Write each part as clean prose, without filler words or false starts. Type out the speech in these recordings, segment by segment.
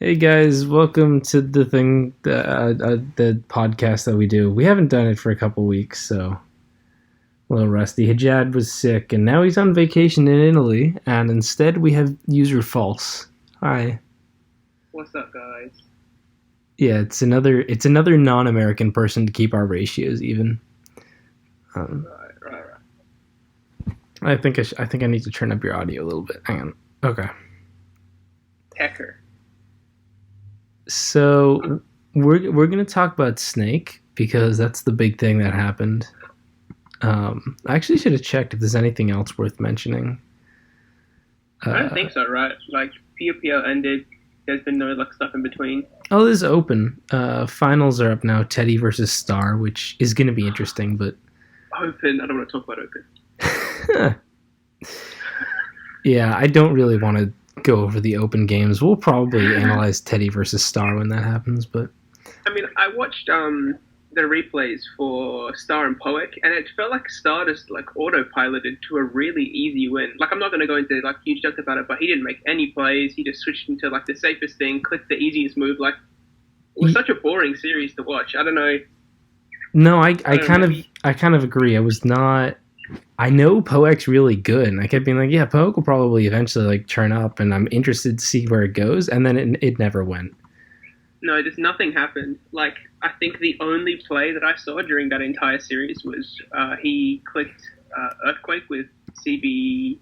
Hey guys, welcome to the podcast that we do. We haven't done it for a couple weeks, so a little rusty. Hijad was sick, and now he's on vacation in Italy. And instead, we have user false. Hi. What's up, guys? Yeah, it's another non-American person to keep our ratios even. Right. I think I need to turn up your audio a little bit. Hang on. Okay. Hecker. So we're gonna talk about Snake because that's the big thing that happened. I actually should have checked if there's anything else worth mentioning. I don't think so, right? Like, POPO ended. There's been no, stuff in between. Oh, this is open. Finals are up now. Teddy versus Star, which is going to be interesting, but Open. I don't want to talk about Open. yeah, I don't really want to go over the open games. We'll probably analyze Teddy versus Star when that happens, but I mean, I watched the replays for Star and Poek, and it felt like Star just, autopiloted to a really easy win. Like, I'm not going to go into, huge depth about it, but he didn't make any plays. He just switched into, the safest thing, clicked the easiest move. Like, it was such a boring series to watch. I don't know. No, I kind of agree. I know Poek's really good, and I kept being like, yeah, Poek will probably eventually turn up, and I'm interested to see where it goes, and then it never went. No, just nothing happened. Like, I think the only play that I saw during that entire series was he clicked Earthquake with CB.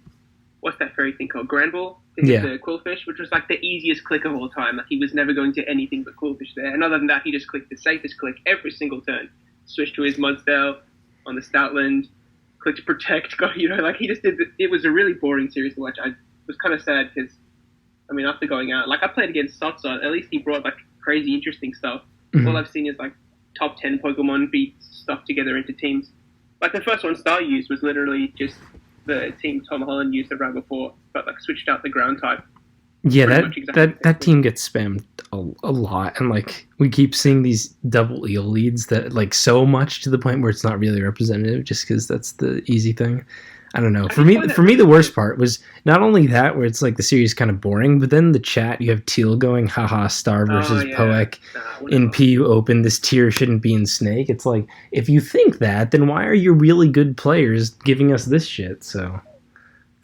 What's that fairy thing called? Granville? Yeah. The Quillfish, which was the easiest click of all time. Like, he was never going to anything but Quillfish there. And other than that, he just clicked the safest click every single turn. Switched to his Mudsdale on the Stoutland, clicked Protect. He just did. It was a really boring series to watch. I was kind of sad because, after going out, I played against Sotsa. At least he brought crazy, interesting stuff. Mm-hmm. All I've seen is top 10 Pokemon beat stuff together into teams. The first one Star used was literally just the team Tom Holland used the round before, but switched out the ground type. Yeah, that team gets spammed a lot, and we keep seeing these double eel leads that so much to the point where it's not really representative, just because that's the easy thing. I don't know. For me, the worst part was not only that, where it's the series kind of boring, but then the chat, you have Teal going, haha, Star versus Poek in PU Open, this tier shouldn't be in Snake. It's if you think that, then why are your really good players giving us this shit? So,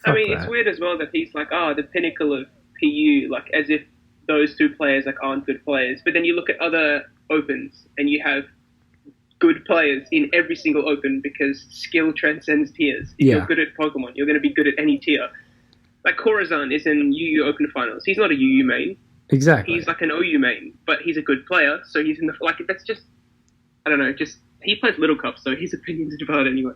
it's weird as well that he's the pinnacle of PU, as if those two players aren't good players. But then you look at other Opens, and you have good players in every single Open because skill transcends tiers. If you're good at Pokemon, you're going to be good at any tier. Corazon is in UU Open Finals. He's not a UU main. Exactly. He's an OU main, but he's a good player, so he's in the... that's just... I don't know, he plays Little Cup, so his opinions are valid anyway.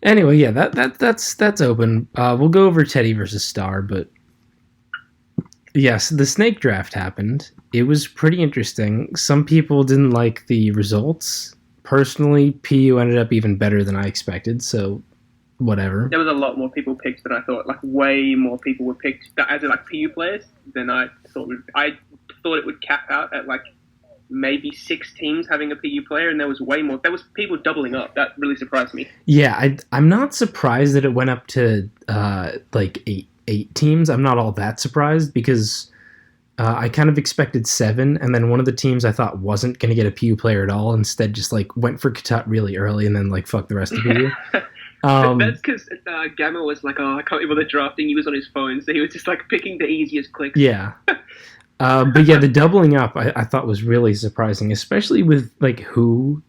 Anyway, yeah, that's open. We'll go over Teddy versus Star, but... Yes, the Snake draft happened. It was pretty interesting. Some people didn't like the results. Personally, PU ended up even better than I expected, so whatever. There was a lot more people picked than I thought. Way more people were picked as PU players than I thought. I thought it would cap out at maybe 6 teams having a PU player, and there was way more. There was people doubling up. That really surprised me. Yeah, I'm not surprised that it went up to eight teams. I'm not all that surprised because I kind of expected 7, and then one of the teams I thought wasn't going to get a PU player at all instead just went for Katut really early and then fuck the rest of PU. That's because Gamma was I can't believe they're drafting. He was on his phone, so he was just picking the easiest clicks. Yeah. But yeah, the doubling up I thought was really surprising, especially with who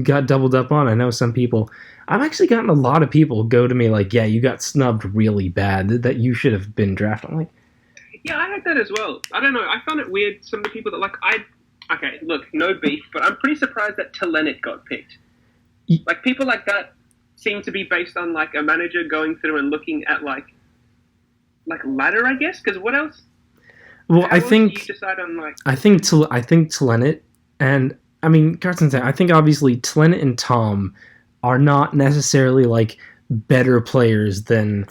got doubled up on. I know some people... I've actually gotten a lot of people go to me yeah, you got snubbed really bad, that you should have been drafted. I'm yeah, I had that as well. I don't know. I found it weird. Some of the people that okay, look, no beef, but I'm pretty surprised that Telenet got picked. People like that seem to be based on a manager going through and looking at ladder, I guess. Because what else? Well, I think you decide on I think Telenet and Carson said, I think obviously Telenet and Tom are not necessarily better players than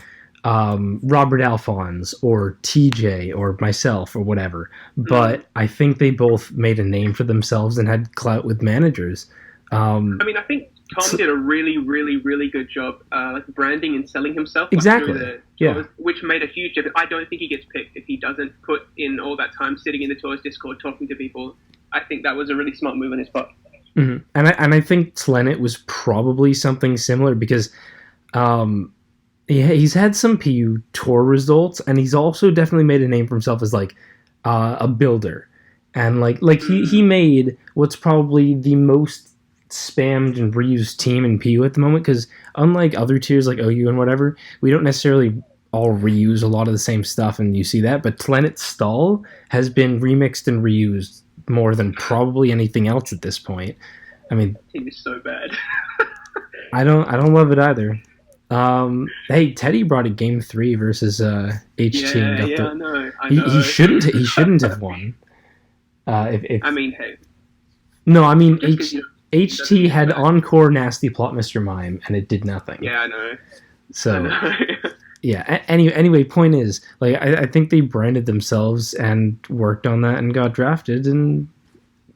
Robert Alphonse or TJ or myself or whatever, but I think they both made a name for themselves and had clout with managers. I think Tom did a really, really, really good job, like branding and selling himself, exactly. Through the tours, which made a huge difference. I don't think he gets picked if he doesn't put in all that time sitting in the tours Discord talking to people. I think that was a really smart move on his part. Mm-hmm. And I think Tlenet was probably something similar because he's had some PU tour results, and he's also definitely made a name for himself as like a builder, and he made what's probably the most spammed and reused team in PU at the moment, because unlike other tiers like OU and whatever, we don't necessarily all reuse a lot of the same stuff, and you see that, but Tlenet's stall has been remixed and reused more than probably anything else at this point. I mean, that team is so bad. I don't love it either. Hey, Teddy brought a game 3 versus HT. I know. He shouldn't have won. If I mean, hey. No, I mean HT had encore nasty plot Mr. Mime, and it did nothing. Yeah, I know. So yeah. Anyway, point is, like, I think they branded themselves and worked on that and got drafted, and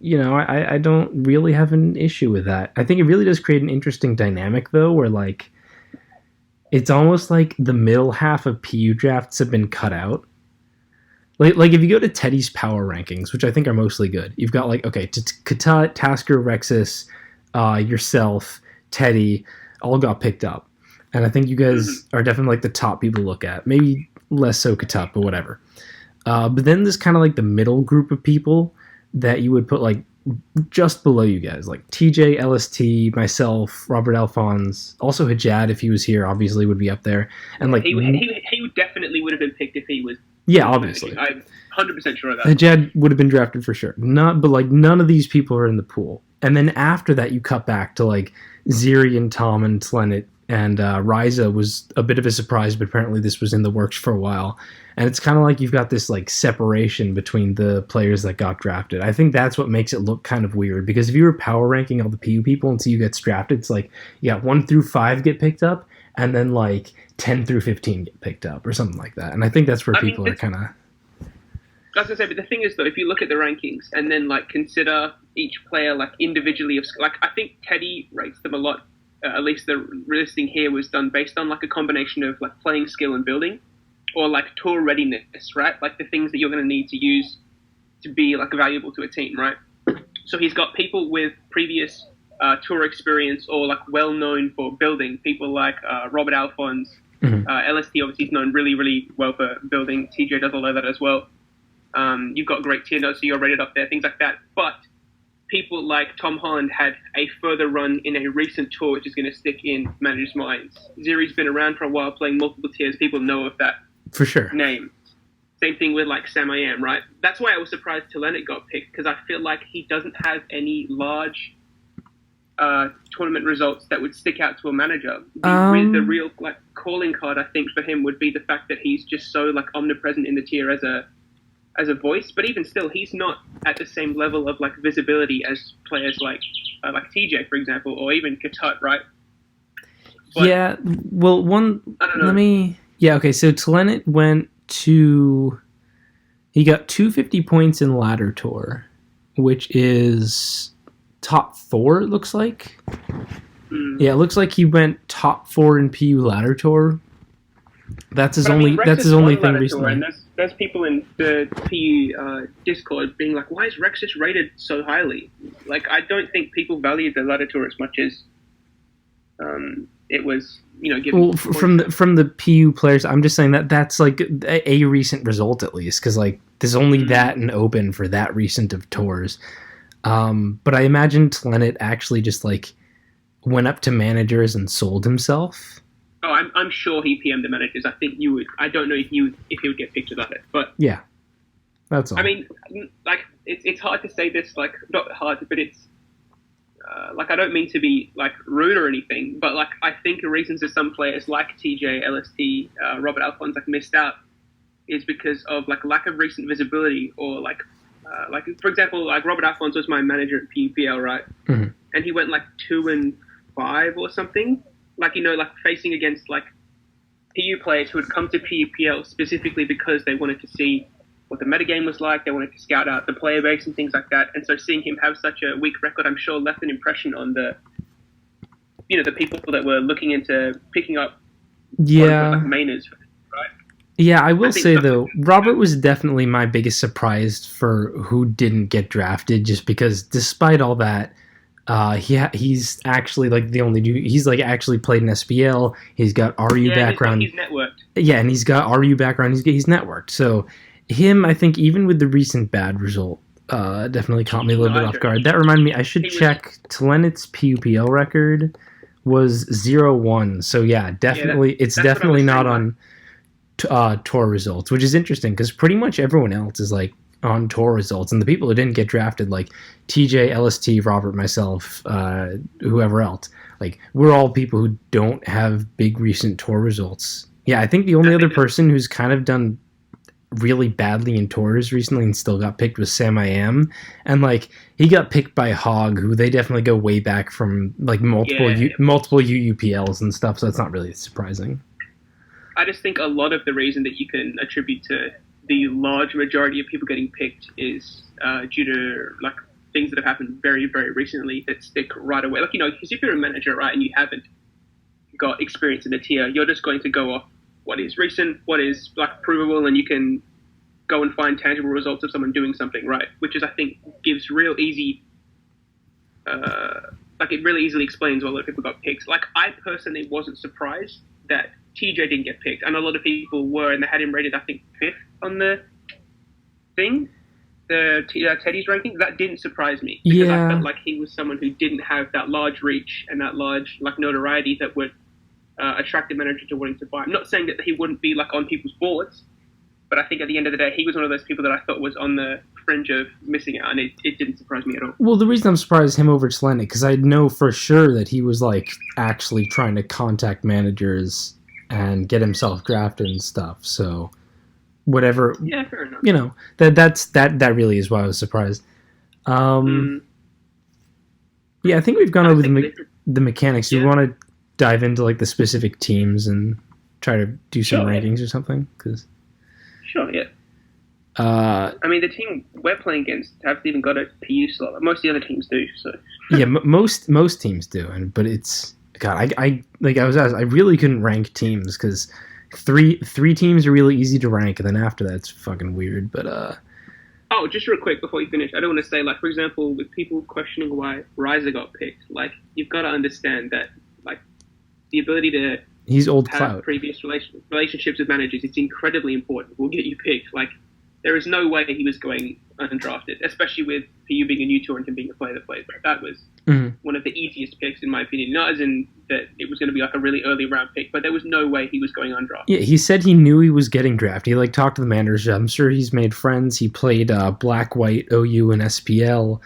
I don't really have an issue with that. I think it really does create an interesting dynamic though, where like it's almost like the middle half of PU drafts have been cut out. Like if you go to Teddy's power rankings, which I think are mostly good, you've got like, okay, Katut, Tasker, Rexus, yourself, Teddy, all got picked up. And I think you guys are definitely like the top people to look at. Maybe less so Katut, but whatever. But then there's kind of like the middle group of people that you would put like just below you guys, like TJ, LST, myself, Robert Alphonse, also Hajad, if he was here, obviously would be up there. And like he definitely would have been picked if he was. Yeah, obviously. I'm 100% sure of that. Hajad would have been drafted for sure. But like none of these people are in the pool. And then after that, you cut back to like Ziri and Tom and Tlenet, and Ryza was a bit of a surprise, but apparently this was in the works for a while. And it's kind of like you've got this like separation between the players that got drafted. I think that's what makes it look kind of weird, because if you were power ranking all the PU people until you get drafted, it's like, yeah, 1 through 5 get picked up, and then like 10 through 15 get picked up or something like that. And I think that's where people are kind of... I was going to say, but the thing is though, if you look at the rankings and then like consider each player like individually, like I think Teddy rates them a lot. At least the listing here was done based on like a combination of like playing skill and building, or like tour readiness, right? Like the things that you're going to need to use to be like valuable to a team, right? So he's got people with previous tour experience or like well known for building, people like Robert Alphonse, LST obviously is known really, really well for building. TJ does a lot of that as well. You've got great tier notes, so you're rated up there, things like that. But people like Tom Holland had a further run in a recent tour, which is going to stick in managers' minds. Ziri's been around for a while, playing multiple tiers. People know of that for sure name. Same thing with like Sam I Am, right? That's why I was surprised Tlenet got picked, because I feel like he doesn't have any large tournament results that would stick out to a manager. The real like calling card, I think, for him would be the fact that he's just so like omnipresent in the tier as a voice. But even still, he's not at the same level of like visibility as players like TJ, for example, or even Katut, right? But, yeah. Well, I don't know. Okay. So Tlenet went to. He got 250 points in ladder tour, which is top 4. It looks like. Yeah, it looks like he went top 4 in PU ladder tour. That's his only thing recently. And there's people in the PU Discord being like, "Why is Rexus rated so highly?" Like, I don't think people value the ladder tour as much as it was, given. Well, from the PU players, I'm just saying that that's like a recent result at least, because like there's only that in open for that recent of tours. But I imagine Tlenet actually just like went up to managers and sold himself. Oh, I'm sure he PM'd the managers. I think you would. I don't know if he would get picked about it, but yeah, that's all. I mean, like it's hard to say this, like not hard, but it's like I don't mean to be like rude or anything, but like I think the reasons that some players like TJ, LST, Robert Alphonse like missed out is because of like lack of recent visibility, or like for example, like Robert Alphonse was my manager at PUPL, right? Mm-hmm. And he went like 2-5 or something. Like, like facing against like PU players who had come to PUPL specifically because they wanted to see what the metagame was like. They wanted to scout out the player base and things like that. And so seeing him have such a weak record, I'm sure left an impression on the the people that were looking into picking up yeah mainers, right? Yeah, I will say though, Robert was definitely my biggest surprise for who didn't get drafted, just because despite all that, he's actually like the only dude. He's like actually played in SPL. He's got RU background. He's networked. Yeah, and he's got RU background. He's networked. So him, I think, even with the recent bad result, definitely caught me a little bit off guard. That reminded me, I should check Tlenet's PUPL record was 0-1. So yeah, definitely, it's definitely not on tour results, which is interesting because pretty much everyone else is like on tour results, and the people who didn't get drafted, like TJ, LST, Robert, myself, whoever else, like we're all people who don't have big recent tour results. Yeah, I think the only other person who's kind of done really badly in tours recently and still got picked was Sam I Am, and like he got picked by Hog, who they definitely go way back from like multiple UUPLs and stuff, so it's not really surprising. I just think a lot of the reason that you can attribute to the large majority of people getting picked is due to like things that have happened very, very recently that stick right away. Like, because if you're a manager, right, and you haven't got experience in the tier, you're just going to go off what is recent, what is like provable, and you can go and find tangible results of someone doing something, right? Which is, I think, gives real easy, it really easily explains why a lot of people got picked. Like, I personally wasn't surprised that TJ didn't get picked, and a lot of people were, and they had him rated, I think, 5th on the thing, the Teddy's ranking. That didn't surprise me, because I felt like he was someone who didn't have that large reach and that large like notoriety that would attract a manager to wanting to buy. I'm not saying that he wouldn't be like on people's boards, but I think at the end of the day, he was one of those people that I thought was on the fringe of missing out, and it didn't surprise me at all. Well, the reason I'm surprised him over Tlenet, because I know for sure that he was like actually trying to contact managers and get himself drafted and stuff. So whatever, yeah, fair enough. That really is why I was surprised. Yeah, I think we've gone over the mechanics. Do you want to dive into like the specific teams and try to do some rankings or something? Sure, yeah. I mean, the team we're playing against haven't even got a PU slot. Most of the other teams do. So yeah, most teams do, but it's God. I was asked, I really couldn't rank teams because three teams are really easy to rank, and then after that it's fucking weird. But oh, just real quick before you finish, I don't want to say, like, for example, with people questioning why Riser got picked, like, you've got to understand that, like, the ability to he's old have clout. Previous relationships with managers, it's incredibly important. Will get you picked. Like, there is no way he was going undrafted, especially with PU being a new tour and him being a player that plays. But that was one of the easiest picks, in my opinion. Not as in that it was going to be like a really early round pick, but there was no way he was going undrafted. Yeah, he said he knew he was getting drafted. He like talked to the managers. I'm sure he's made friends. He played black, white, OU, and SPL.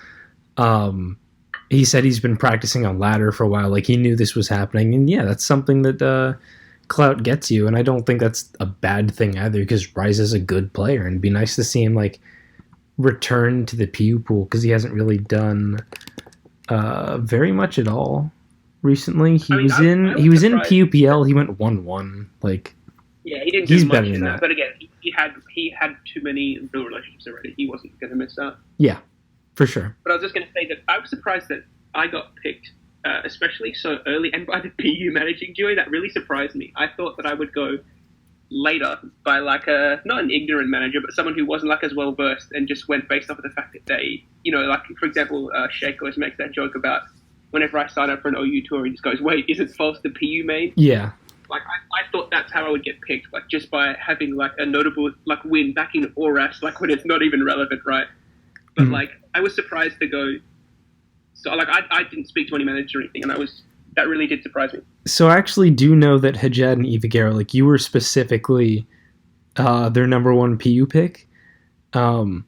He said he's been practicing on ladder for a while. Like, he knew this was happening. And yeah, that's something that clout gets you. And I don't think that's a bad thing either, because Rise is a good player. And it'd be nice to see him, like, return to the PU pool, because he hasn't really done very much at all recently. He was in PUPL. He went 1-1. Like, yeah, he didn't. He's do much better than that. But again, he had too many real relationships already. He wasn't going to miss out. Yeah, for sure. But I was just going to say that I was surprised that I got picked, especially so early, and by the PU managing duo. That really surprised me. I thought that I would go later by like not an ignorant manager, but someone who wasn't like as well versed and just went based off of the fact that they, like, for example, Sheikh always makes that joke about whenever I sign up for an OU tour, he just goes, "Wait, is it false the PU made?" Yeah. Like, I thought that's how I would get picked, like, just by having like a notable like win back in ORAS, like when it's not even relevant, right? But like, I was surprised to go. So like, I didn't speak to any manager or anything, and that really did surprise me. So I actually do know that Hajjad and Evagero, like, you were specifically their number one PU pick. And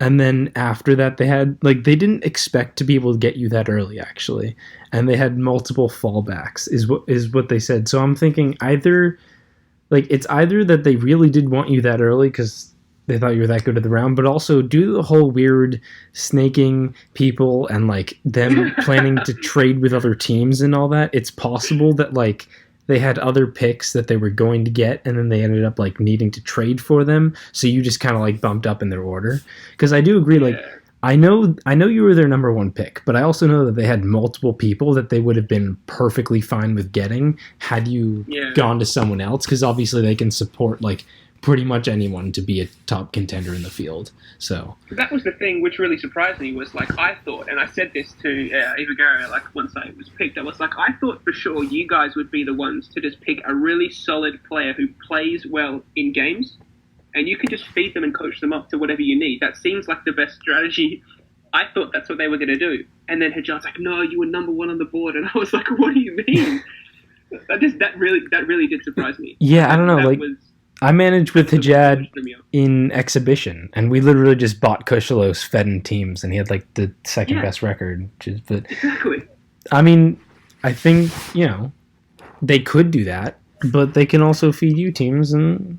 then after that, they didn't expect to be able to get you that early, actually. And they had multiple fallbacks, is what they said. So I'm thinking it's either that they really did want you that early because they thought you were that good at the round, but also due to the whole weird snaking people and like them planning to trade with other teams and all that, it's possible that like they had other picks that they were going to get, and then they ended up like needing to trade for them. So you just kind of like bumped up in their order. Because I do agree, like, I know you were their number one pick, but I also know that they had multiple people that they would have been perfectly fine with getting had you gone to someone else, because obviously they can support like pretty much anyone to be a top contender in the field. So that was the thing which really surprised me, was like, I thought, and I said this to Eva Guerra, like once I was picked, I was like, I thought for sure you guys would be the ones to just pick a really solid player who plays well in games, and you can just feed them and coach them up to whatever you need. That seems like the best strategy. I thought that's what they were going to do. And then Hijab's like, no, you were number one on the board. And I was like, what do you mean? that really did surprise me. Yeah, I don't know. I managed with Hijab in exhibition, and we literally just bought Kushalos, fed in teams, and he had like the second best record. Exactly. I mean, I think, they could do that, but they can also feed you teams and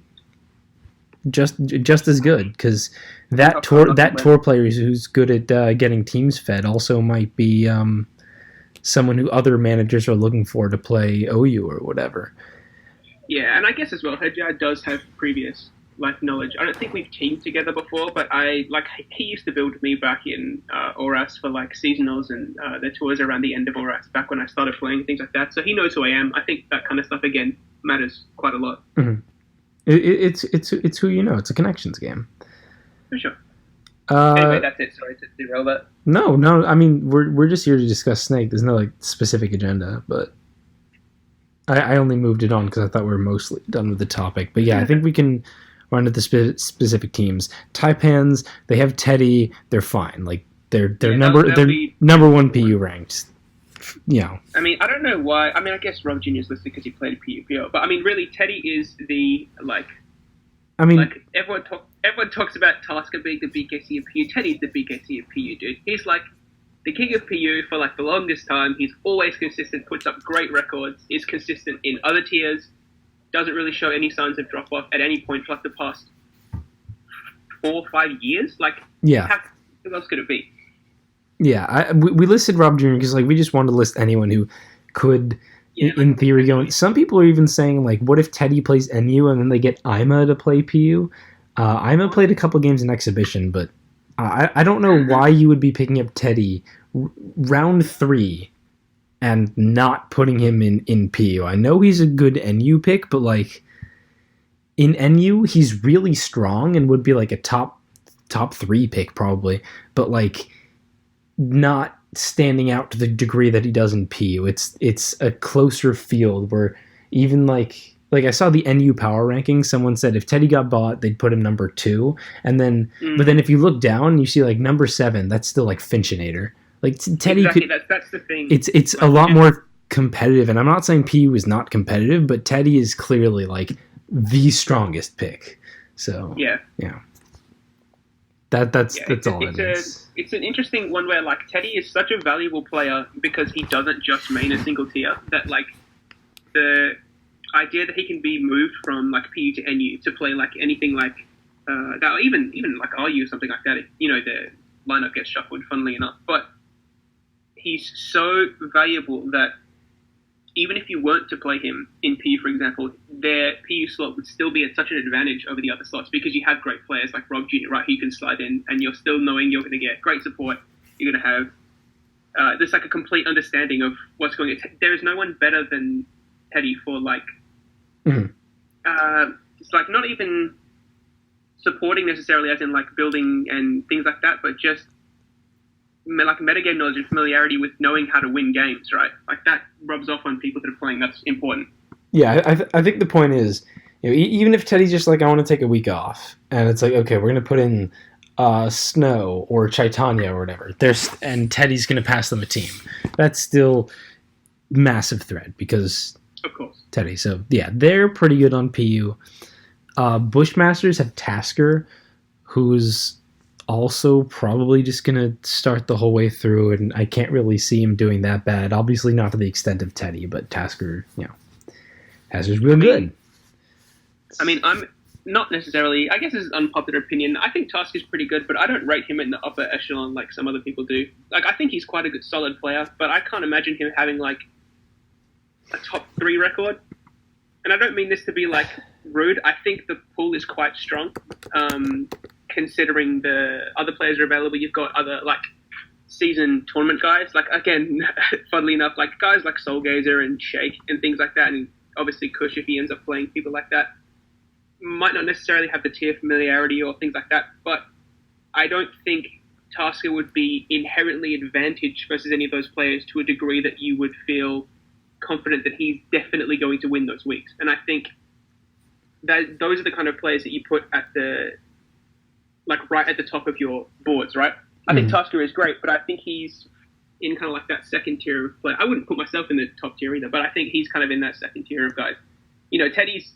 just as good, because that tour player who's good at getting teams fed also might be someone who other managers are looking for to play OU or whatever. Yeah, and I guess as well, Hajjad does have previous knowledge. I don't think we've teamed together before, but he used to build me back in Oras for seasonals and the tours around the end of Oras back when I started playing, things like that. So he knows who I am. I think that kind of stuff again matters quite a lot. Mm-hmm. It's who you know. It's a connections game. For sure. Anyway, that's it. Sorry to derail that. No. I mean, we're just here to discuss Snake. There's no specific agenda, but I only moved it on because I thought we were mostly done with the topic. But yeah, I think we can run to the specific teams. Taipans, they have Teddy. They're fine. They're number one PU ranked. I mean, I don't know why. I mean, I guess Rob Jr. is listed because he played PUPO. But I mean, really, Teddy is the everyone talks about Tasker being the BKC of PU. Teddy's the BKC of PU, dude. He's the king of PU for the longest time. He's always consistent, puts up great records, is consistent in other tiers, doesn't really show any signs of drop off at any point for the past 4 or 5 years. Who else could it be? Yeah, we listed Rob Jr. because we just wanted to list anyone who could, in theory, go. Some people are even saying what if Teddy plays NU and then they get Ima to play PU? Ima played a couple games in exhibition, but I don't know why you would be picking up Teddy round 3 and not putting him in PU. I know he's a good NU pick, but in NU he's really strong and would be a top 3 pick probably, but not standing out to the degree that he does in PU. It's a closer field where even I saw the NU power rankings. Someone said if Teddy got bought, they'd put him number 2, and then but then if you look down, you see number 7. That's still Finchinator. Teddy exactly, that's the thing. It's a lot more competitive, and I'm not saying PU is not competitive, but Teddy is clearly the strongest pick. So yeah. That's all it is. It's an interesting one where Teddy is such a valuable player because he doesn't just main a single tier. That the idea that he can be moved from PU to NU to play anything that, even RU or something like that. The lineup gets shuffled, funnily enough, but he's so valuable that even if you weren't to play him in PU, for example, their PU slot would still be at such an advantage over the other slots because you have great players like Rob Jr., right, who you can slide in, and you're still knowing you're going to get great support. You're going to have there's a complete understanding of what's going on. There is no one better than Teddy for it's not even supporting necessarily as in building and things like that, but just metagame knowledge and familiarity with knowing how to win games, right? That rubs off on people that are playing. That's important. Yeah, I think the point is, even if Teddy's just I want to take a week off, and it's okay, we're going to put in Snow or Chaitanya or whatever, and Teddy's going to pass them a team. That's still massive threat because of course Teddy. So yeah, they're pretty good on PU. Bushmasters have Tasker, who's also probably just going to start the whole way through, and I can't really see him doing that bad. Obviously not to the extent of Teddy, but Tasker, Tasker's real good. I mean, I'm not necessarily, I guess this is an unpopular opinion. I think Tasker's pretty good, but I don't rate him in the upper echelon like some other people do. I think he's quite a good, solid player, but I can't imagine him having a top 3 record. And I don't mean this to be rude. I think the pool is quite strong. considering the other players are available, you've got other like season tournament guys. Like again, funnily enough, like guys like Soulgazer and Shake and things like that, and obviously Kush if he ends up playing people like that, might not necessarily have the tier familiarity or things like that. But I don't think Tasker would be inherently advantaged versus any of those players to a degree that you would feel confident that he's definitely going to win those weeks. And I think that those are the kind of players that you put at the right at the top of your boards, right? I think Tasker is great, but I think he's in kind of like that second tier of player. I wouldn't put myself in the top tier either, but I think he's kind of in that second tier of guys. You know, Teddy's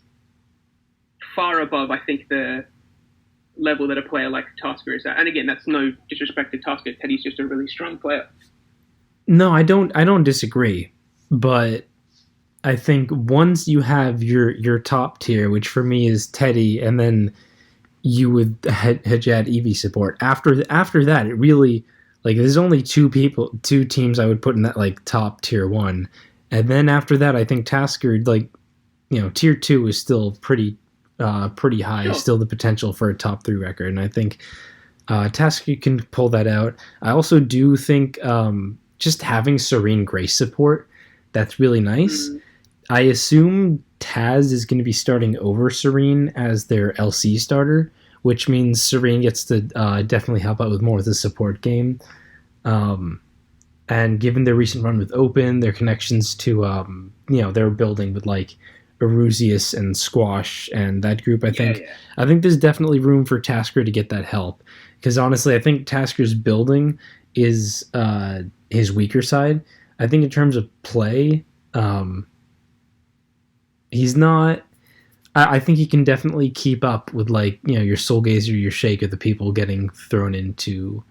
far above, I think, the level that a player like Tasker is at. And again, that's no disrespect to Tasker. Teddy's just a really strong player. No, I don't disagree, but I think once you have your top tier, which for me is Teddy, and then you would hedge add Eevee support. After that, it really, like, there's only two teams I would put in that like top tier 1, and then after that, I think Tasker, like, you know, tier 2 is still pretty high, sure. Still the potential for a top 3 record, and I think Tasker can pull that out. I also do think just having Serene Grace support, that's really nice. I assume Taz is going to be starting over Serene as their LC starter, which means Serene gets to definitely help out with more of the support game. And given their recent run with Open, their connections to, they're building with like Erusius and Squash and that group, I think there's definitely room for Tasker to get that help. Because honestly, I think Tasker's building is his weaker side. I think in terms of play, he's not. I think he can definitely keep up with, like, you know, your Soulgazer, your Shake, or the people getting thrown into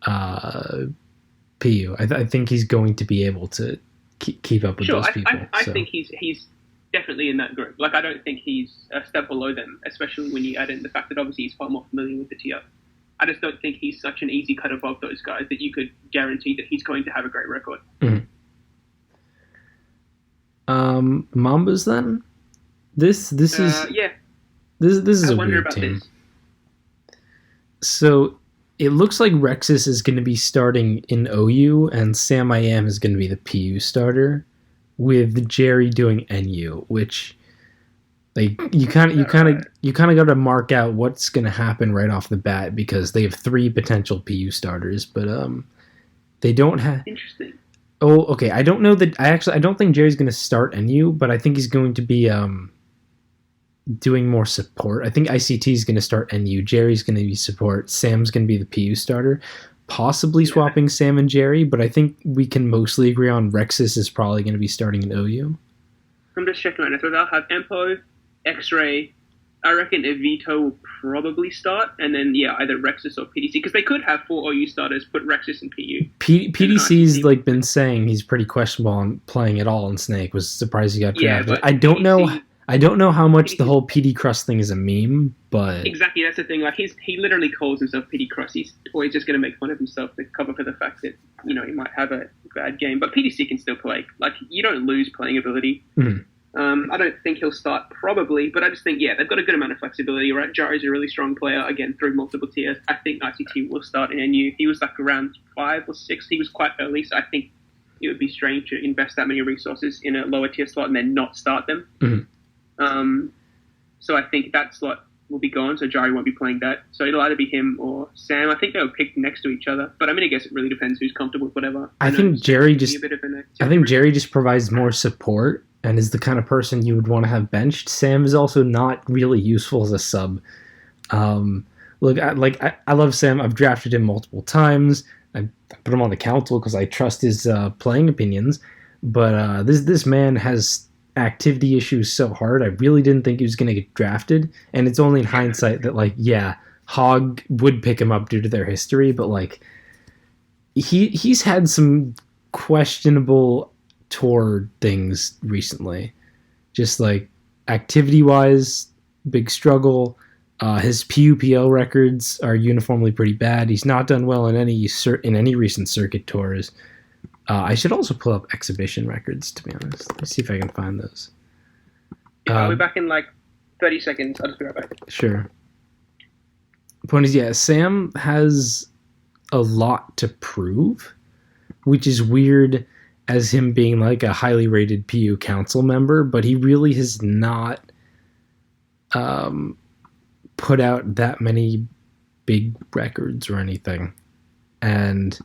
PU. I think he's going to be able to keep up with those people. I think he's definitely in that group. Like, I don't think he's a step below them, especially when you add in the fact that obviously he's far more familiar with the tier. I just don't think he's such an easy cut above those guys that you could guarantee that he's going to have a great record. Mm-hmm. Mambas then? This is a weird team. So it looks like Rexus is going to be starting in OU, and Sam I Am is going to be the PU starter, with Jerry doing NU, which, like, you kind of got to mark out what's going to happen right off the bat, because they have 3 potential PU starters, but they don't have. Interesting. Oh, okay. I don't know that. I don't think Jerry's going to start NU, but I think he's going to be doing more support. I think ICT is going to start NU. Jerry's going to be support. Sam's going to be the PU starter. Possibly swapping Sam and Jerry, but I think we can mostly agree on Rexus is probably going to be starting in OU. I'm just checking right now. So they'll have Empo, X-Ray. I reckon Evito will probably start, and then either Rexus or PDC, because they could have 4 OU starters, put Rexus and PU. PDC's like been saying he's pretty questionable on playing at all in Snake. Was surprised he got drafted. I don't know how much the whole PD Crust thing is a meme, but exactly, that's the thing. Like, he literally calls himself PD Crust. He's always just going to make fun of himself to cover for the fact that, you know, he might have a bad game. But PDC can still play. Like, you don't lose playing ability. Mm-hmm. I don't think he'll start, probably, but I just think, they've got a good amount of flexibility, right? Jari's a really strong player, again, through multiple tiers. I think ICT will start in NU. He was like around 5 or 6. He was quite early, so I think it would be strange to invest that many resources in a lower tier slot and then not start them. Mm-hmm. So I think that slot will be gone, so Jari won't be playing that. So it'll either be him or Sam. I think they'll pick next to each other, but I mean, I guess it really depends who's comfortable with whatever. I think Jerry just provides more support and is the kind of person you would want to have benched. Sam is also not really useful as a sub. Look, I love Sam. I've drafted him multiple times. I put him on the council because I trust his playing opinions. But this man has activity issues so hard. I really didn't think he was going to get drafted. And it's only in hindsight that, Hog would pick him up due to their history. But, he's had some questionable tour things recently, just like activity wise, big struggle. His PUPL records are uniformly pretty bad. He's not done well in any recent circuit tours. I should also pull up exhibition records, to be honest. Let's see if I can find those. We're back in 30 seconds. I'll just be right back. Sure. point is, yeah, Sam has a lot to prove, which is weird as him being like a highly rated PU council member, but he really has not put out that many big records or anything. And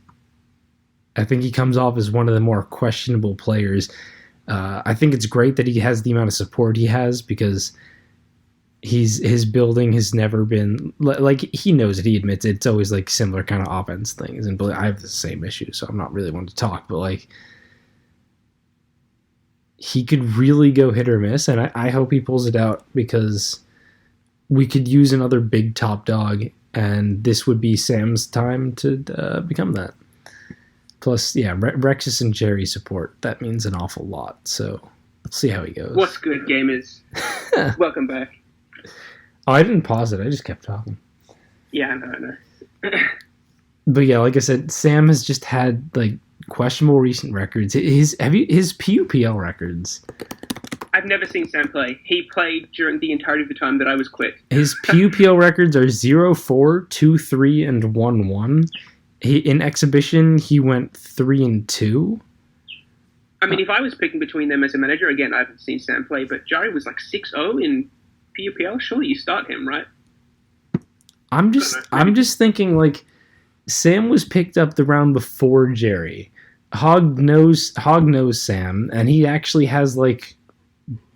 I think he comes off as one of the more questionable players. I think it's great that he has the amount of support he has, because his building has never been like, he knows it, he admits it, it's always like similar kind of offense things, and I have the same issue, so I'm not really one to talk, but like, he could really go hit or miss, and I hope he pulls it out, because we could use another big top dog, and this would be Sam's time to become that. Plus, yeah, Rexus and Jerry support, that means an awful lot, so we'll see how he goes. What's good, gamers? Welcome back. Oh, I didn't pause it, I just kept talking. Yeah, I know. But yeah, like I said, Sam has just had like questionable recent records. His PUPL records. I've never seen Sam play. He played during the entirety of the time that I was quit. His PUPL records are 0-4, 2-3, and 1-1. In exhibition, he went 3-2. I mean, if I was picking between them as a manager, again, I haven't seen Sam play, but Jari was like 6-0 in PUPL. Surely you start him, right? I'm just thinking, like, Sam was picked up the round before Jerry. Hog knows Sam, and he actually has like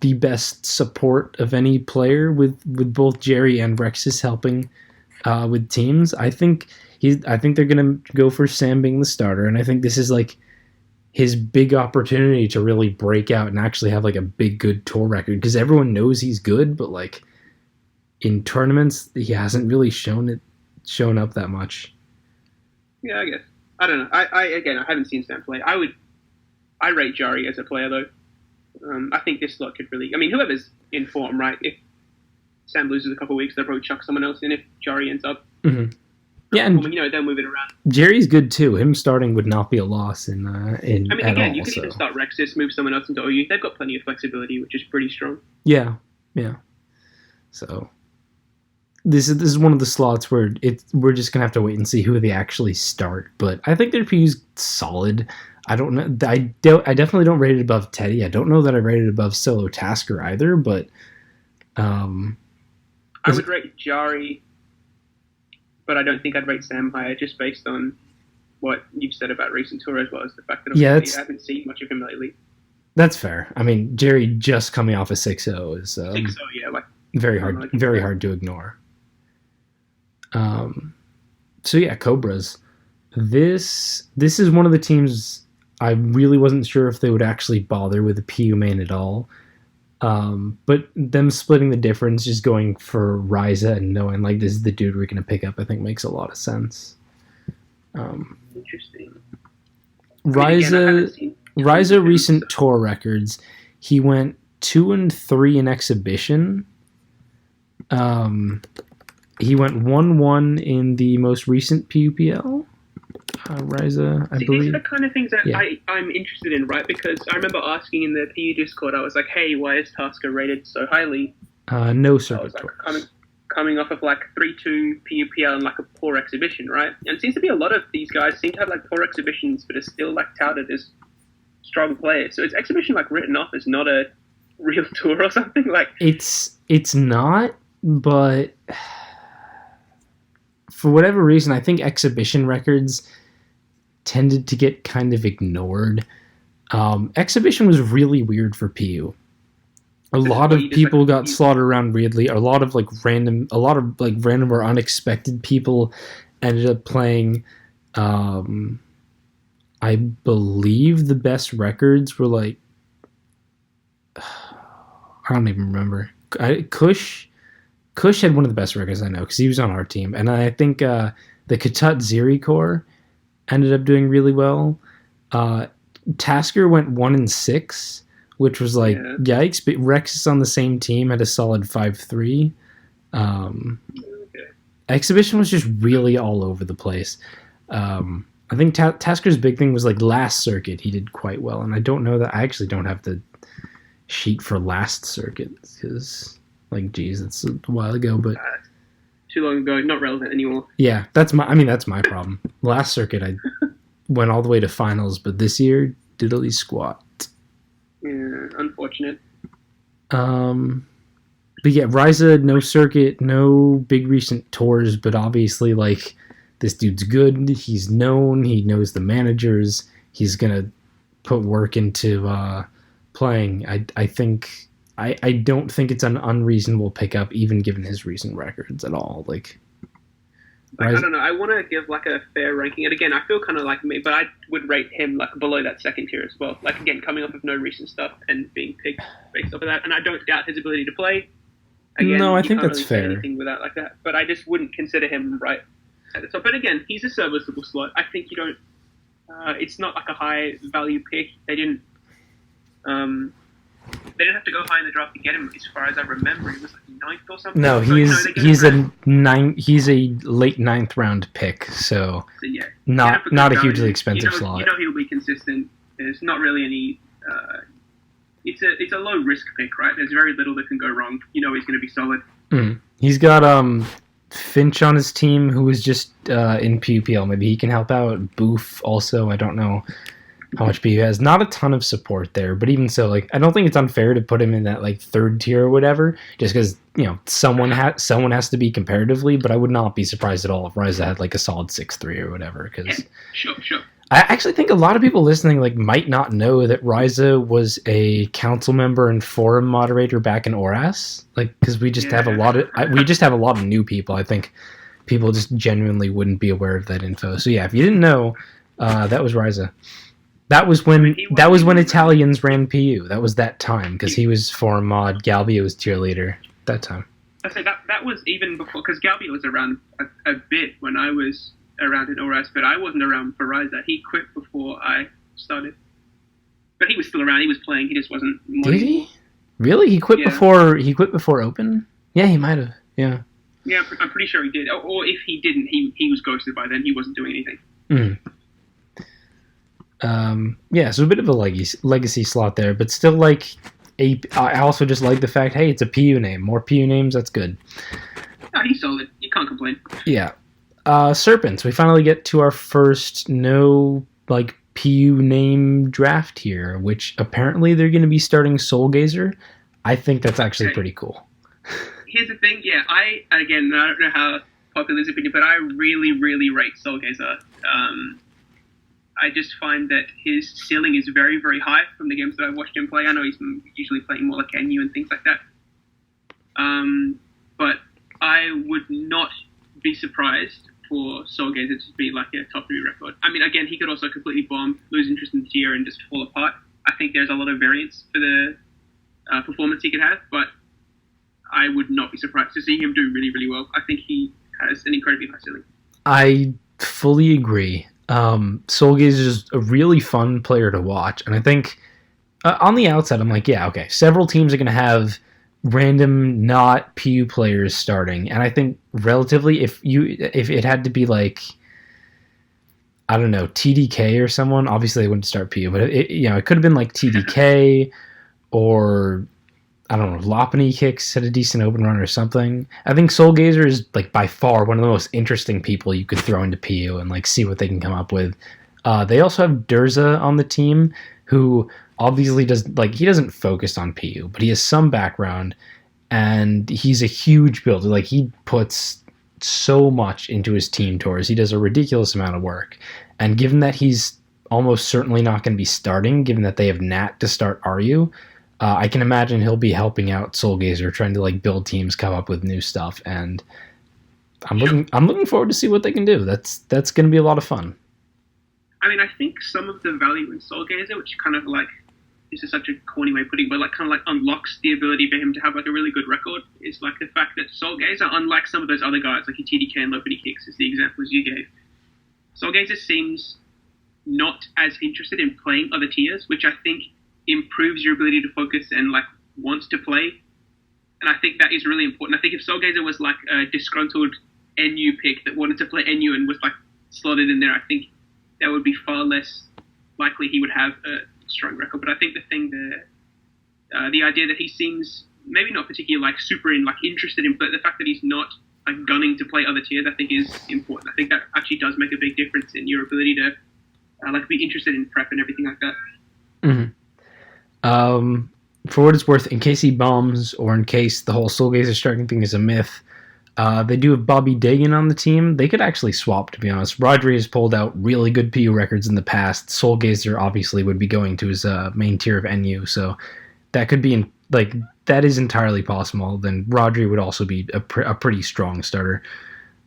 the best support of any player, with both Jerry and Rexus helping with teams. I think they're gonna go for Sam being the starter, and I think this is like his big opportunity to really break out and actually have like a big good tour record, because everyone knows he's good, but like in tournaments he hasn't really shown up that much. Yeah, I guess. I don't know. I haven't seen Sam play. I rate Jari as a player though. I think this slot could really. I mean, whoever's in form, right? If Sam loses a couple of weeks, they'll probably chuck someone else in. If Jari ends up, yeah, and they'll move it around. Jerry's good too. Him starting would not be a loss in. I mean, again, you could even start Rexus, move someone else into OU. They've got plenty of flexibility, which is pretty strong. Yeah. So. This is one of the slots where we're just gonna have to wait and see who they actually start. But I think their PU's solid. I don't know. I definitely don't rate it above Teddy. I don't know that I rate it above Solo Tasker either. But I would rate Jari, but I don't think I'd rate Sam higher, just based on what you've said about recent tour, as well as the fact that I haven't seen much of him lately. That's fair. I mean, Jerry just coming off a 6-0 is 6-0, yeah, like very hard to ignore. So yeah, Cobras. This is one of the teams I really wasn't sure if they would actually bother with the PU main at all. But them splitting the difference, just going for Ryza and knowing like this is the dude we're going to pick up, I think makes a lot of sense. Interesting. Ryza recent tour records, he went 2-3 in exhibition. He went 1-1 in the most recent PUPL. Ryza, I believe. These are the kind of things that I'm interested in, right? Because I remember asking in the PU Discord, I was like, hey, why is Tasker rated so highly? No circuit tour. Coming off of like 3-2 PUPL and like a poor exhibition, right? And it seems to be a lot of these guys seem to have like poor exhibitions, but are still like touted as strong players. So is exhibition like written off as not a real tour or something? Like it's not, but for whatever reason, I think exhibition records tended to get kind of ignored. Exhibition was really weird for PU. A lot of people got slaughtered around weirdly. A lot of random or unexpected people ended up playing. I believe the best records were like, I don't even remember. Kush had one of the best records I know because he was on our team, and I think the Katat Ziri Corps ended up doing really well. Tasker went 1-6, which was like yikes. But Rex is on the same team at a solid 5-3. Exhibition was just really all over the place. I think Tasker's big thing was like last circuit. He did quite well, and I don't know that I actually don't have the sheet for last circuit because, like, geez, it's a while ago. But too long ago, not relevant anymore. Yeah, that's my problem. Last circuit, I went all the way to finals, but this year, diddly squat. Yeah, unfortunate. But yeah, Ryza, no circuit, no big recent tours, but obviously, like, this dude's good. He's known. He knows the managers. He's gonna put work into playing. I think I don't think it's an unreasonable pickup, even given his recent records at all. Like I don't know. I want to give like a fair ranking, and again, I feel kind of like me, but I would rate him like below that second tier as well. Like again, coming off of no recent stuff and being picked based off of that, and I don't doubt his ability to play. Again, no, I think that's really fair. Anything with that like that, but I just wouldn't consider him right at the top. But again, he's a serviceable slot. I think you don't. It's not like a high value pick. They didn't have to go high in the draft to get him. As far as I remember, he was like ninth or something. No, he's a late ninth round pick. So yeah, not a hugely expensive slot. You know he'll be consistent. There's not really any. It's a low risk pick, right? There's very little that can go wrong. You know he's going to be solid. He's got Finch on his team, who was just in PUPL. Maybe he can help out. Boof also. I don't know how much PU has. Not a ton of support there, but even so, like, I don't think it's unfair to put him in that like third tier or whatever, just because someone has to be comparatively. But I would not be surprised at all if Ryza had like a solid 6-3 or whatever. Because sure. I actually think a lot of people listening like might not know that Ryza was a council member and forum moderator back in ORAS. Like, because we just have a lot of new people. I think people just genuinely wouldn't be aware of that info. So yeah, if you didn't know, that was Ryza. That was when Italians ran PU. That was that time because he was forum mod. Galbia was tier leader that time. I say that was even before, because Galbia was around a bit when I was around in ORAS, but I wasn't around for Ryza. He quit before I started, but he was still around. He was playing. He just wasn't. Did he? Really? He quit before Open? Yeah, he might have. Yeah. Yeah, I'm pretty sure he did. Or if he didn't, he was ghosted by then. He wasn't doing anything. Yeah, so a bit of a legacy slot there, but still like I also just like the fact, hey, it's a PU name. More PU names, that's good. No, he's solid. You can't complain. Yeah. Serpents. We finally get to our first no like PU name draft here, which apparently they're going to be starting Soul Gazer. I think that's actually pretty cool. Here's the thing. Yeah, I don't know how popular this opinion, but I really, really rate Soul Gazer. I just find that his ceiling is very, very high from the games that I've watched him play. I know he's usually playing more like NU and things like that. But I would not be surprised for Soul Gazer to be like a top 3 record. I mean, again, he could also completely bomb, lose interest in the tier, and just fall apart. I think there's a lot of variance for the performance he could have, but I would not be surprised to see him do really, really well. I think he has an incredibly high ceiling. I fully agree. Soul Gazer is a really fun player to watch, and I think on the outside, I'm like, yeah, okay, several teams are going to have random not PU players starting, and I think relatively, if it had to be like, I don't know, TDK or someone, obviously they wouldn't start PU, but it could have been like TDK or I don't know, Lopunny Kicks had a decent open run or something. I think Soul Gazer is like by far one of the most interesting people you could throw into PU and like see what they can come up with. They also have Durza on the team, who obviously he doesn't focus on PU, but he has some background and he's a huge builder. Like, he puts so much into his team tours. He does a ridiculous amount of work. And given that he's almost certainly not going to be starting, given that they have Nat to start RU, I can imagine he'll be helping out Soul Gazer, trying to like build teams, come up with new stuff, and I'm looking forward to see what they can do. That's going to be a lot of fun. I mean, I think some of the value in Soul Gazer, which kind of like, this is such a corny way of putting it, but like kind of like unlocks the ability for him to have like a really good record, is like the fact that Soul Gazer, unlike some of those other guys like TDK and Lopunny Kicks, is the examples you gave. Soul Gazer seems not as interested in playing other tiers, which I think improves your ability to focus and like wants to play, and I think that is really important. I think if Soul Gazer was like a disgruntled NU pick that wanted to play NU and was like slotted in there, I think that would be far less likely he would have a strong record. But I think the idea that he seems maybe not particularly like super interested in, but the fact that he's not like gunning to play other tiers, I think is important. I think that actually does make a big difference in your ability to like be interested in prep and everything like that. Mm-hmm. For what it's worth, in case he bombs or in case the whole Soul Gazer striking thing is a myth, they do have Bobby Dagan on the team. They could actually swap, to be honest. Rodri has pulled out really good PU records in the past. Soul Gazer obviously would be going to his main tier of NU, so that could be that is entirely possible. Then Rodri would also be a pretty strong starter.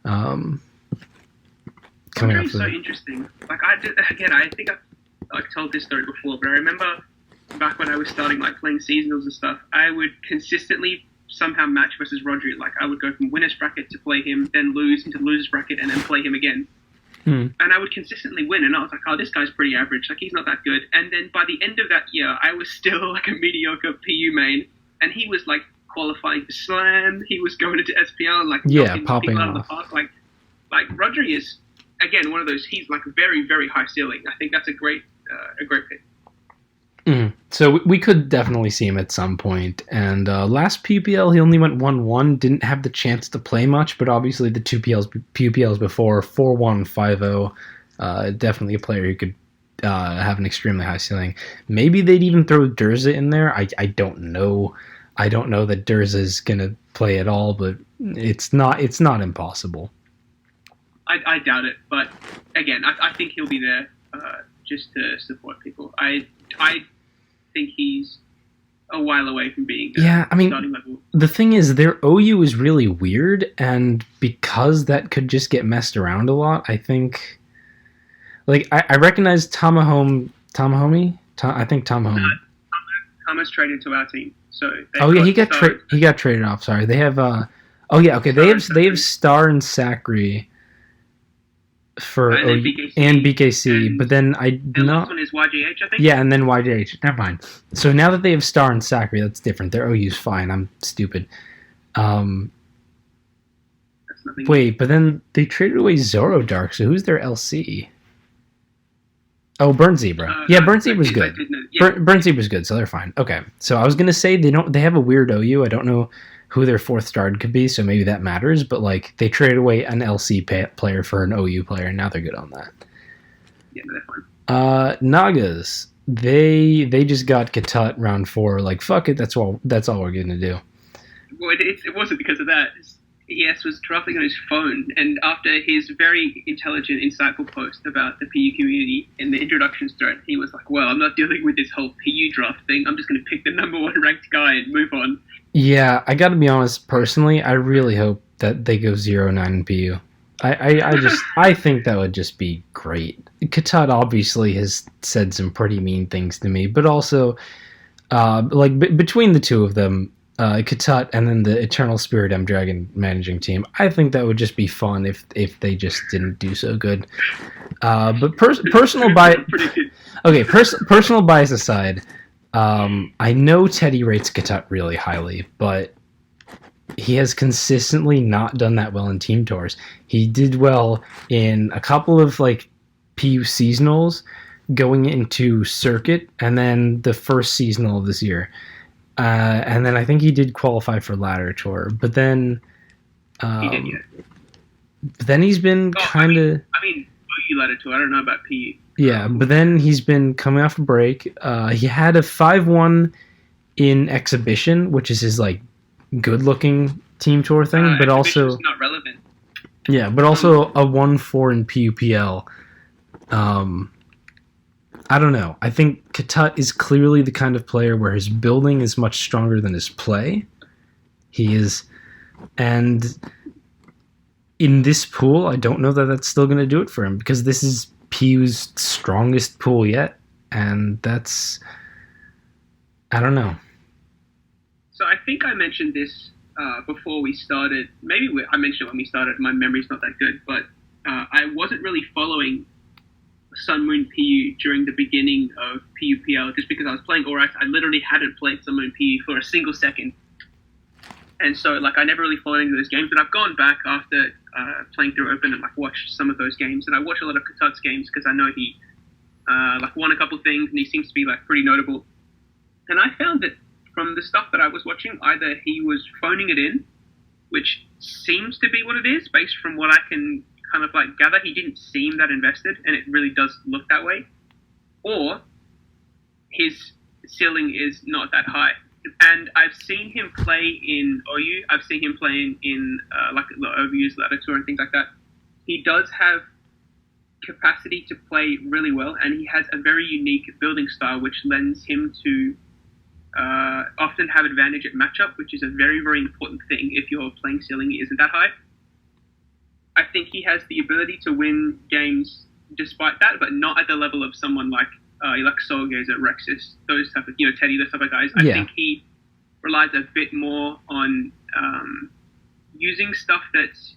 Rodri is so interesting. Like I think I've told this story before, but I remember back when I was starting like playing seasonals and stuff, I would consistently somehow match versus Rodri. Like I would go from winner's bracket to play him, then lose into loser's bracket, and then play him again. And I would consistently win, and I was like, oh, this guy's pretty average. Like he's not that good. And then by the end of that year, I was still like a mediocre PU main, and he was like qualifying for Slam. He was going into SPL and like popping out of the park. Like Rodri is again one of those. He's like very very high ceiling. I think that's a great pick. So we could definitely see him at some point. And last PUPL, he only went 1-1, didn't have the chance to play much, but obviously the two PUPLs before, 4-1, 5-0, definitely a player who could have an extremely high ceiling. Maybe they'd even throw Durza in there. I don't know. I don't know that Durza is going to play at all, but it's not impossible. I doubt it, but again, I think he'll be there just to support people. I think he's a while away from being starting level. The thing is, their OU is really weird, and because that could just get messed around a lot, I think... Like, I recognize Tomahome... I think Tomahome. Thomas traded to our team, so... he got traded off, sorry. They have... They have Star and Sacri for and OU and BKC, but then the last one is YGH, I think? Yeah, and then YGH. Never mind. So now that they have Star and Sacri, that's different. Their OU's fine. I'm stupid. Wait, but then they traded away Zoro Dark, so who's their LC? Oh, Burn Zebra. Burn Zebra's good. Burn Zebra's good, so they're fine. Okay, so I was gonna say they have a weird OU. I don't know who their fourth star could be, so maybe that matters. But like they traded away an LC player for an OU player, and now they're good on that. Yeah, they're fine. Nagas, they just got Katut round 4. Like fuck it, that's all we're gonna do. Well, it wasn't because of that. ES was drafting on his phone, and after his very intelligent, insightful post about the PU community in the introductions thread, he was like, well, I'm not dealing with this whole PU draft thing. I'm just going to pick the number 1 ranked guy and move on. Yeah, I got to be honest, personally, I really hope that they go 0-9 in PU. I think that would just be great. Katut obviously has said some pretty mean things to me, but also, between the two of them, Katut and then the Eternal Spirit M Dragon managing team, I think that would just be fun if they just didn't do so good. But personal bias. Okay, personal bias aside, I know Teddy rates Katut really highly, but he has consistently not done that well in team tours. He did well in a couple of like PU seasonals, going into circuit, and then the first seasonal of this year. And then I think he did qualify for ladder tour, but then he did, yeah. But then he's been kind of. I mean, OU ladder tour. I don't know about PU. Yeah, but then he's been coming off a break. He had a 5-1 in exhibition, which is his like good-looking team tour thing, but also not relevant. Yeah, but also a 1-4 in PUPL. I don't know. I think Katut is clearly the kind of player where his building is much stronger than his play. He is, and in this pool, I don't know that that's still going to do it for him, because this is PU's strongest pool yet, and that's, I don't know. So I think I mentioned this before we started. Maybe I mentioned it when we started. My memory's not that good, but I wasn't really following Sun Moon PU during the beginning of PUPL, just because I was playing Orax. I literally hadn't played Sun Moon PU for a single second, and so like I never really followed any of those games. But I've gone back after playing through Open and like watched some of those games, and I watch a lot of Katut's games because I know he like won a couple things, and he seems to be like pretty notable. And I found that from the stuff that I was watching, either he was phoning it in, which seems to be what it is based from what I can kind of like gather. He didn't seem that invested, and it really does look that way. Or his ceiling is not that high. And I've seen him play in OU. I've seen him playing in like the OU's ladder tour and things like that. He does have capacity to play really well, and he has a very unique building style, which lends him to often have advantage at matchup, which is a very, very important thing if your playing ceiling isn't that high. I think he has the ability to win games despite that, but not at the level of someone like Solgazer, Rexus, those type of, Teddy, those type of guys. I think he relies a bit more on using stuff that's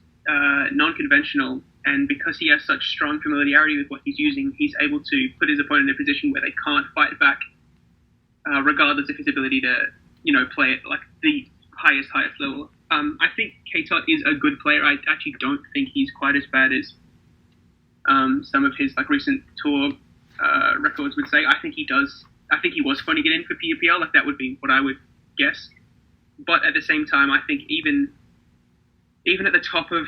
non-conventional, and because he has such strong familiarity with what he's using, he's able to put his opponent in a position where they can't fight back, regardless of his ability to, play at like the highest level. I think K-Tot is a good player. I actually don't think he's quite as bad as some of his like recent tour records would say. I think he was fun to get in for PUPL. Like that would be what I would guess. But at the same time, I think even at the top of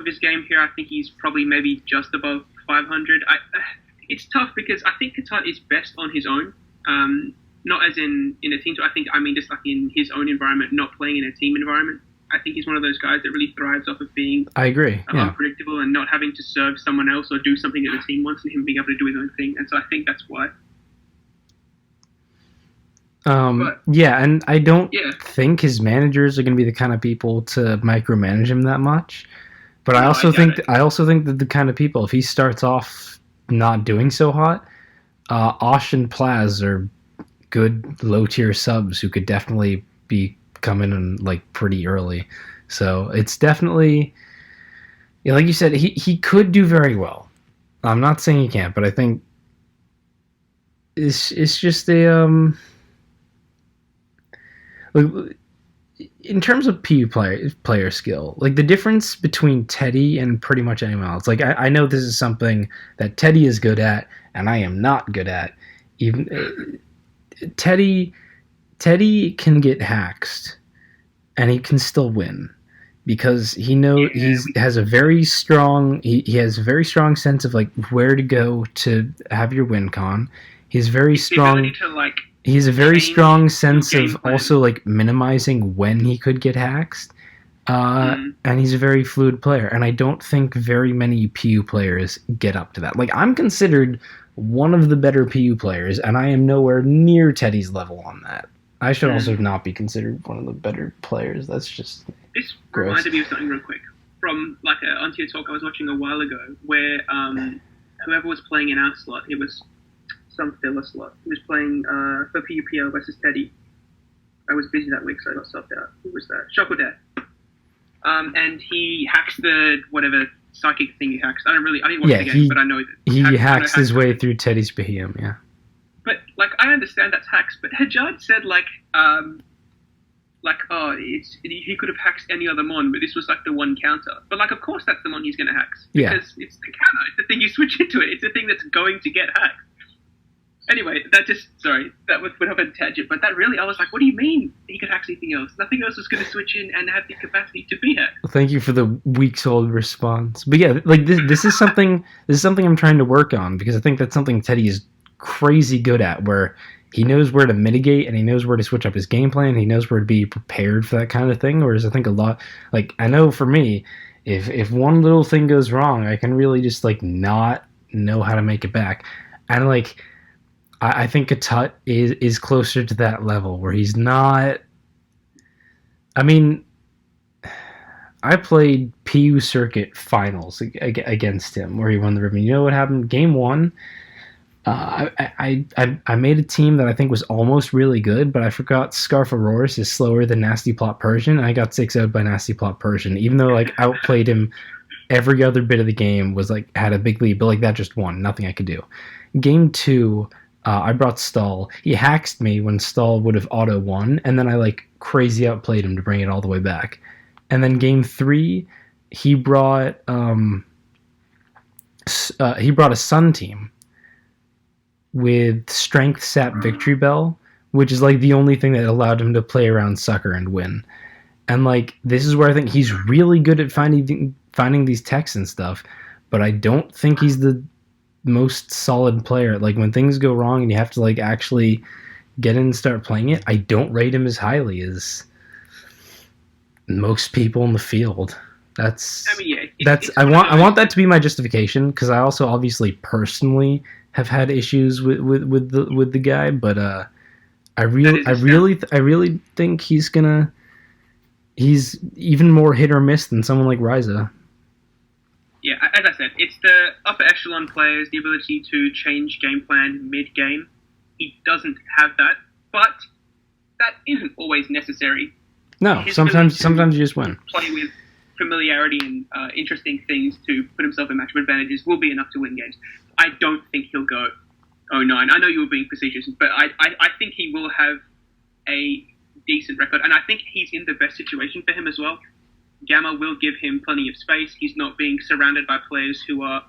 his game here, I think he's probably maybe just above 500. It's tough because I think Katat is best on his own. Not as in a team. So I mean just like in his own environment, not playing in a team environment. I think he's one of those guys that really thrives off of being unpredictable and not having to serve someone else or do something that the team wants, and him being able to do his own thing. And so I think that's why. And I don't think his managers are going to be the kind of people to micromanage him that much. But I also think that the kind of people, if he starts off not doing so hot, Osh and Plaz are good low tier subs who could definitely be coming in like pretty early. So it's definitely, like you said, he could do very well. I'm not saying he can't, but I think it's just a in terms of PU player skill, like the difference between Teddy and pretty much anyone else. Like I know this is something that Teddy is good at, and I am not good at. Even Teddy can get hacked, and he can still win because he has a very strong sense of like where to go to have your win con. He's very strong. He's a very strong sense of also like minimizing when he could get hacked. And he's a very fluid player. And I don't think very many PU players get up to that. Like, I'm considered one of the better PU players, and I am nowhere near Teddy's level on that. I should also not be considered one of the better players. That's just This gross. Reminded me of something real quick. From like an Untier talk I was watching a while ago, where whoever was playing in our slot, it was some filler slot. He was playing for PUPL versus Teddy. I was busy that week, so I got subbed out. Who was that? Shockwell. And he hacks the whatever psychic thing he hacks. I didn't watch the game, but I know that he hacks his way through Teddy's Behemoth. Yeah. But like, I understand that's hacks. But Hajjad said he could have hacked any other mon, but this was like the one counter. But like, of course, that's the mon he's going to hack because it's the counter. It's the thing you switch into it. It's the thing that's going to get hacked. Anyway, that went off a tangent, but that really, I was like, what do you mean he could hack anything else? Nothing else was going to switch in and have the capacity to be hacked. Well, thank you for the weeks-old response. But yeah, like this is something I'm trying to work on, because I think that's something Teddy is crazy good at, where he knows where to mitigate and he knows where to switch up his game plan. He knows where to be prepared for that kind of thing. Whereas I think a lot, like, I know for me, if one little thing goes wrong, I can really just like not know how to make it back. And like, I think Katut is closer to that level where he's not. I mean, I played PU Circuit Finals against him where he won the ribbon. You know what happened? Game 1, I made a team that I think was almost really good, but I forgot Scarf Auroras is slower than Nasty Plot Persian. And I got 6-0'd by Nasty Plot Persian, even though like outplayed him every other bit of the game, was like had a big lead, but like that just won. Nothing I could do. Game 2. I brought Stahl. He hacked me when Stahl would have auto won, and then I like crazy outplayed him to bring it all the way back. And then game 3, he brought a Sun team with Strength Sap Victory Bell, which is like the only thing that allowed him to play around Sucker and win. And like this is where I think he's really good at finding these techs and stuff, but I don't think he's the most solid player. Like when things go wrong and you have to like actually get in and start playing it, I don't rate him as highly as most people in the field. I want that to be my justification, because I also obviously personally have had issues with the guy, but I really think he's even more hit or miss than someone like Ryza. Yeah, as I said, it's the upper echelon players, the ability to change game plan mid-game. He doesn't have that, but that isn't always necessary. No, sometimes you just win. Play with familiarity and interesting things to put himself in matchup advantages will be enough to win games. I don't think he'll go 0-9. I know you were being facetious, but I think he will have a decent record, and I think he's in the best situation for him as well. Gamma will give him plenty of space. He's not being surrounded by players who are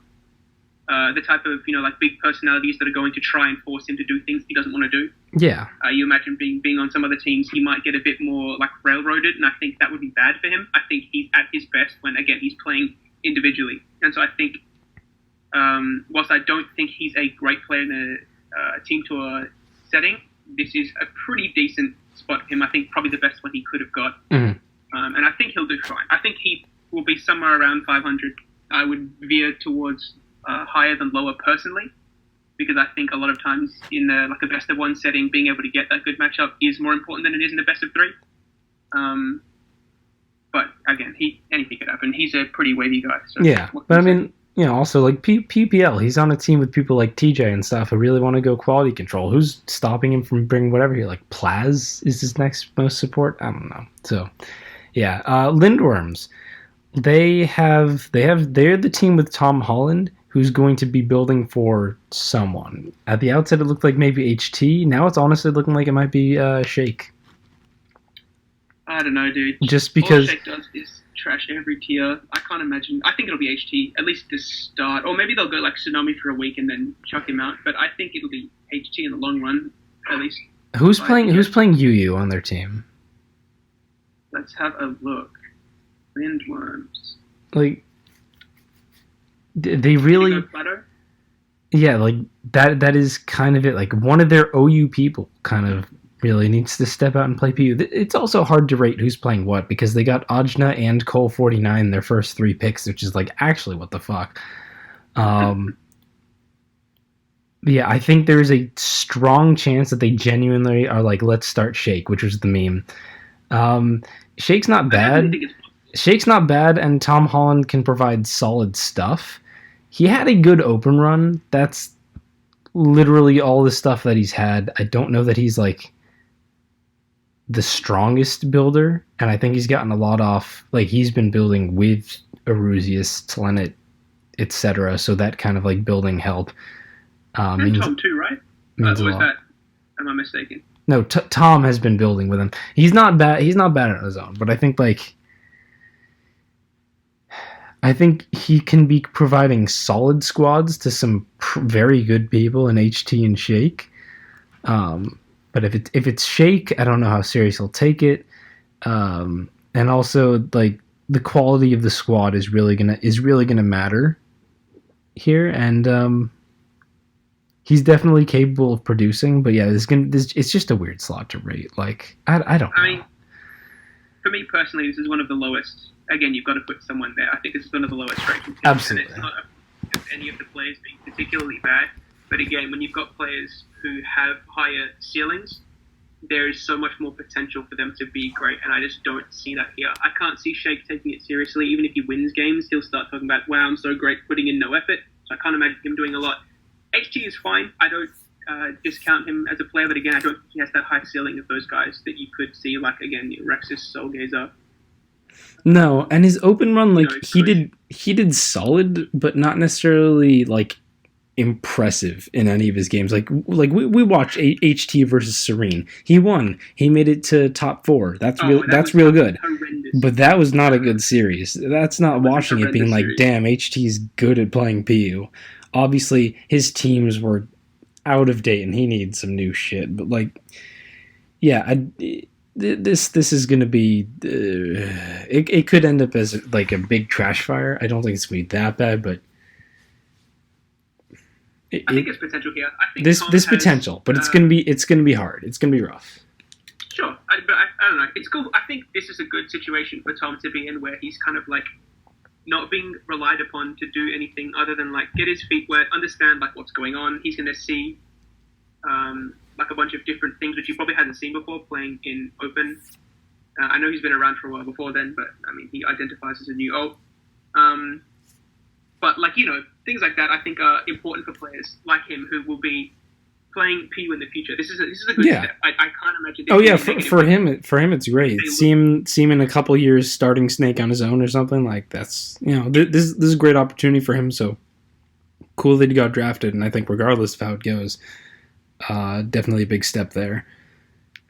the type of, like big personalities that are going to try and force him to do things he doesn't want to do. Yeah. You imagine being on some other teams, he might get a bit more like railroaded, and I think that would be bad for him. I think he's at his best when, again, he's playing individually. And so I think, whilst I don't think he's a great player in a team tour setting, this is a pretty decent spot for him. I think probably the best one he could have got. Mm-hmm. And I think he'll do fine. I think he will be somewhere around 500. I would veer towards higher than lower personally, because I think a lot of times in a best of one setting, being able to get that good matchup is more important than it is in the best of three. But again, anything could happen. He's a pretty wavy guy. So yeah, but I mean, also like PPL, he's on a team with people like TJ and stuff who really want to go quality control. Who's stopping him from bringing whatever he like? Plaz is his next most support. I don't know. So yeah, Lindworms. They're the team with Tom Holland, who's going to be building for someone. At the outset, it looked like maybe HT. Now it's honestly looking like it might be Shake. I don't know, dude. Just because all Shake does is trash every tier. I can't imagine. I think it'll be HT, at least to start. Or maybe they'll go like Tsunami for a week and then chuck him out. But I think it'll be HT in the long run, at least. Who's playing Yu on their team? Let's have a look. Lindworms. Like, they really... Yeah, like, that is kind of it. Like, one of their OU people kind of really needs to step out and play PU. It's also hard to rate who's playing what, because they got Ajna and Cole49 their first 3 picks, which is like, actually, what the fuck? Yeah, I think there's a strong chance that they genuinely are like, let's start Shake, which was the meme. Shake's not bad. Shake's not bad, and Tom Holland can provide solid stuff. He had a good open run. That's literally all the stuff that he's had. I don't know that he's like the strongest builder, and I think he's gotten a lot off. Like, he's been building with Erusius, Telenet, etc. So that kind of like building help. And Tom too, right? Or was that? Am I mistaken? No, Tom has been building with him. He's not bad. He's not bad on his own, but I think he can be providing solid squads to some very good people in HT and Shake. But if it's Shake, I don't know how serious he'll take it. And also, like, the quality of the squad is really gonna matter here. And he's definitely capable of producing. But yeah, it's just a weird slot to rate. Like, I don't know. I mean, for me personally, this is one of the lowest. Again, you've got to put someone there. I think this is one of the lowest ratings. Absolutely. And it's not any of the players being particularly bad. But again, when you've got players who have higher ceilings, there is so much more potential for them to be great. And I just don't see that here. I can't see Shake taking it seriously. Even if he wins games, he'll start talking about, wow, I'm so great, putting in no effort. So I can't imagine him doing a lot. HT is fine. I don't discount him as a player. But again, I don't think he has that high ceiling of those guys that you could see, like, again, Rexus, Soulgazer. No, and his open run, like, he did solid, but not necessarily like impressive in any of his games. Like we watched HT versus Serene. He won. He made it to top 4. That's real good. Horrendous. But that was not a good series. That's not watching it being like, damn, HT's good at playing PU. Obviously, his teams were out of date and he needs some new shit. But like, yeah, this is going to be it could end up as like a big trash fire. I don't think it's going to be that bad, but I think it's potential here. I think this potential, but it's going to be hard. It's going to be rough. Sure, but I don't know. It's cool. I think this is a good situation for Tom to be in, where he's kind of like not being relied upon to do anything other than like get his feet wet, understand like what's going on. He's going to see like a bunch of different things which he probably hasn't seen before playing in Open. I know he's been around for a while before then, but I mean he identifies as a new old. But like things like that I think are important for players like him who will be playing PU in the future. This is a good step. I can't imagine. Oh yeah, for him it's great. See him in a couple of years starting Snake on his own or something like that's this is a great opportunity for him. So cool that he got drafted, and I think regardless of how it goes, definitely a big step there.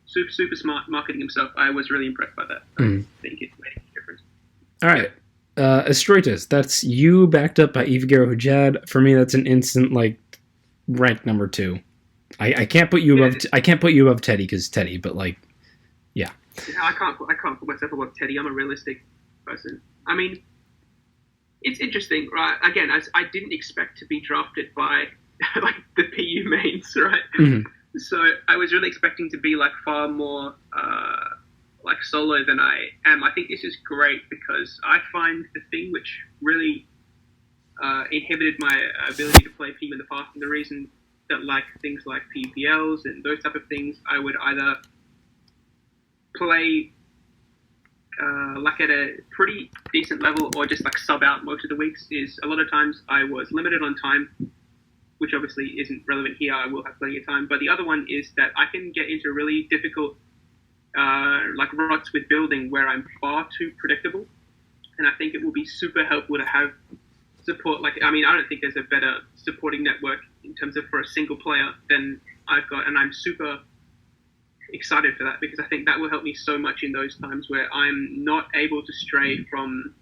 Super smart marketing himself. I was really impressed by that. I think it made a difference. All right. Astroitas, that's you backed up by Evgero Hujad. For me, that's an instant like rank number 2. I can't put you above. I can't put you above Teddy because Teddy, but like, yeah. I can't put myself above Teddy. I'm a realistic person. I mean, it's interesting, right? Again, I didn't expect to be drafted by like the PU mains, right? Mm-hmm. So I was really expecting to be like far more like solo than I am. I think this is great because I find the thing which really inhibited my ability to play PU in the past, and the reason that like things like PPLs and those type of things, I would either play like at a pretty decent level or just like sub out most of the weeks. Is a lot of times I was limited on time, which obviously isn't relevant here. I will have plenty of time. But the other one is that I can get into really difficult like ruts with building where I'm far too predictable. And I think it will be super helpful to have support. Like, I mean, I don't think there's a better supporting network in terms of for a single player than I've got. And I'm super excited for that because I think that will help me so much in those times where I'm not able to stray from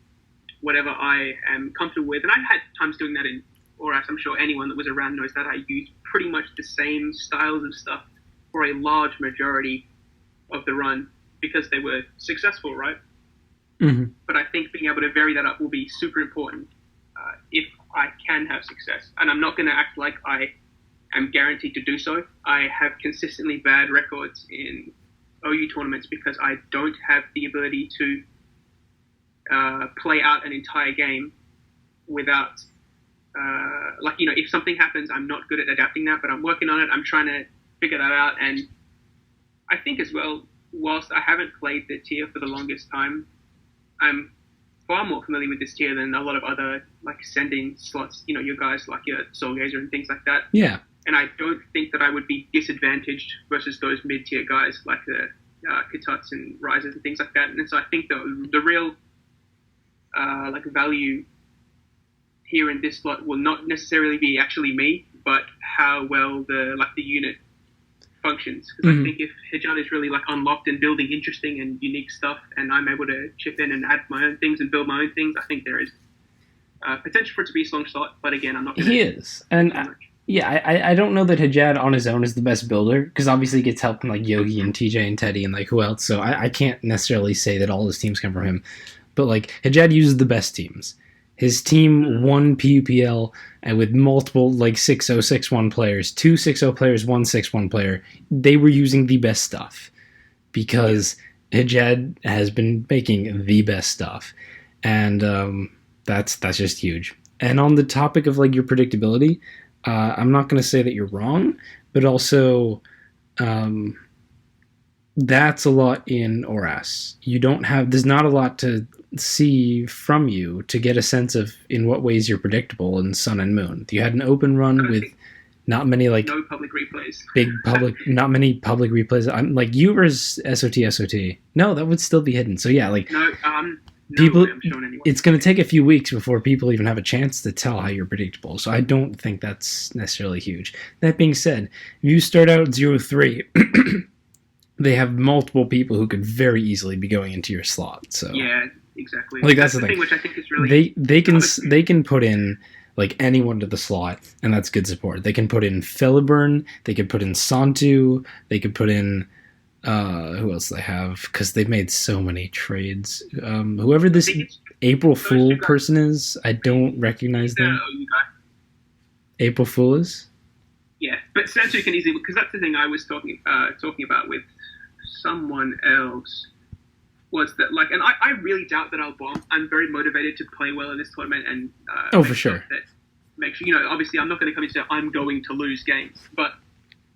whatever I am comfortable with. And I've had times doing that in, or as I'm sure anyone that was around knows that I used pretty much the same styles of stuff for a large majority of the run because they were successful, right? Mm-hmm. But I think being able to vary that up will be super important if I can have success. And I'm not going to act like I am guaranteed to do so. I have consistently bad records in OU tournaments because I don't have the ability to play out an entire game without like, you know, if something happens, I'm not good at adapting that, but I'm working on it. I'm trying to figure that out. And I think as well, whilst I haven't played the tier for the longest time, I'm far more familiar with this tier than a lot of other like sending slots, you know, your guys like your Soulgazer and things like that. Yeah. And I don't think that I would be disadvantaged versus those mid-tier guys like the Katuts and Risers and things like that. And so I think the real like value here in this slot will not necessarily be actually me, but how well the unit functions. Because I think if Hijab is really like unlocked and building interesting and unique stuff, and I'm able to chip in and add my own things and build my own things, I think there is potential for it to be a strong slot. But again, I'm not going to... He is. And I don't know that Hijab on his own is the best builder, because obviously he gets help from like Yogi and TJ and Teddy and like who else. So I can't necessarily say that all his teams come from him. But like Hijab uses the best teams. His team won PUPL and with multiple like 6-0, 6-1 players, 2 6-0 players, 1 6-1 player. They were using the best stuff because Hijab has been making the best stuff. And that's just huge. And on the topic of like your predictability, I'm not going to say that you're wrong, but also that's a lot in ORAS. There's not a lot to see from you to get a sense of in what ways you're predictable in Sun and Moon. You had an open run with not many like no public replays, not many public replays. I'm like you versus SOT. No, that would still be hidden. So yeah, like people, it's going to take a few weeks before people even have a chance to tell how you're predictable. So I don't think that's necessarily huge. That being said, if you start out 0-3, they have multiple people who could very easily be going into your slot. So yeah. Exactly. Like that's the thing, which I think is really they can put in like anyone to the slot, and that's good support. They can put in Filiburn, they could put in Santu, they could put in Who else do they have? Because they've made so many trades. Whoever this April Fool person is, I don't recognize them. April Fool is? Yeah, but Santu can easily, because that's the thing I was talking about with someone else, was that, like, and I really doubt that I'll bomb. I'm very motivated to play well in this tournament and for sure. Make sure, obviously I'm not going to come and say I'm going to lose games, but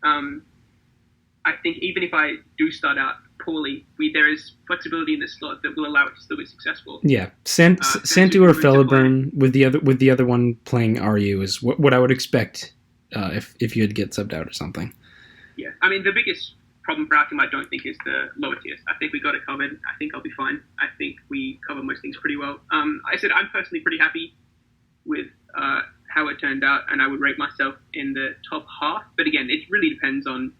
I think even if I do start out poorly, there is flexibility in this slot that will allow it to still be successful. Yeah, Santu or Fellerburn with the other one playing RU is what I would expect if you had to get subbed out or something. Yeah, I mean the biggest problem for our team I don't think is the lower tiers. I think we got it covered. I think I'll be fine. I think we cover most things pretty well. I said I'm personally pretty happy with how it turned out, and I would rate myself in the top half. But again, it really depends on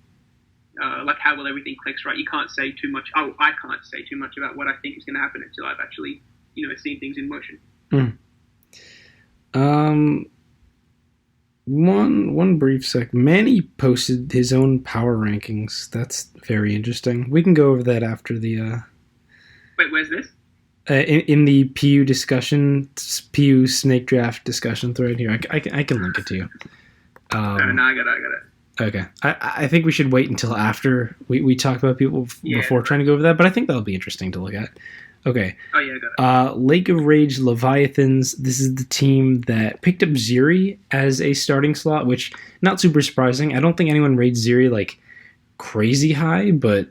like how well everything clicks, right? You can't say too much. Oh, I can't say too much about what I think is going to happen until I've actually, seen things in motion. One brief sec. Manny posted his own power rankings. That's very interesting. We can go over that after the. Wait, where's this? In the PU discussion, PU snake draft discussion thread here. I can link it to you. No, I got it. Okay. I think we should wait until after we talk about people before trying to go over that, but I think that'll be interesting to look at. Okay. Oh, yeah, I got it. Lake of Rage Leviathans. This is the team that picked up Ziri as a starting slot, which, not super surprising. I don't think anyone rates Ziri, like, crazy high, but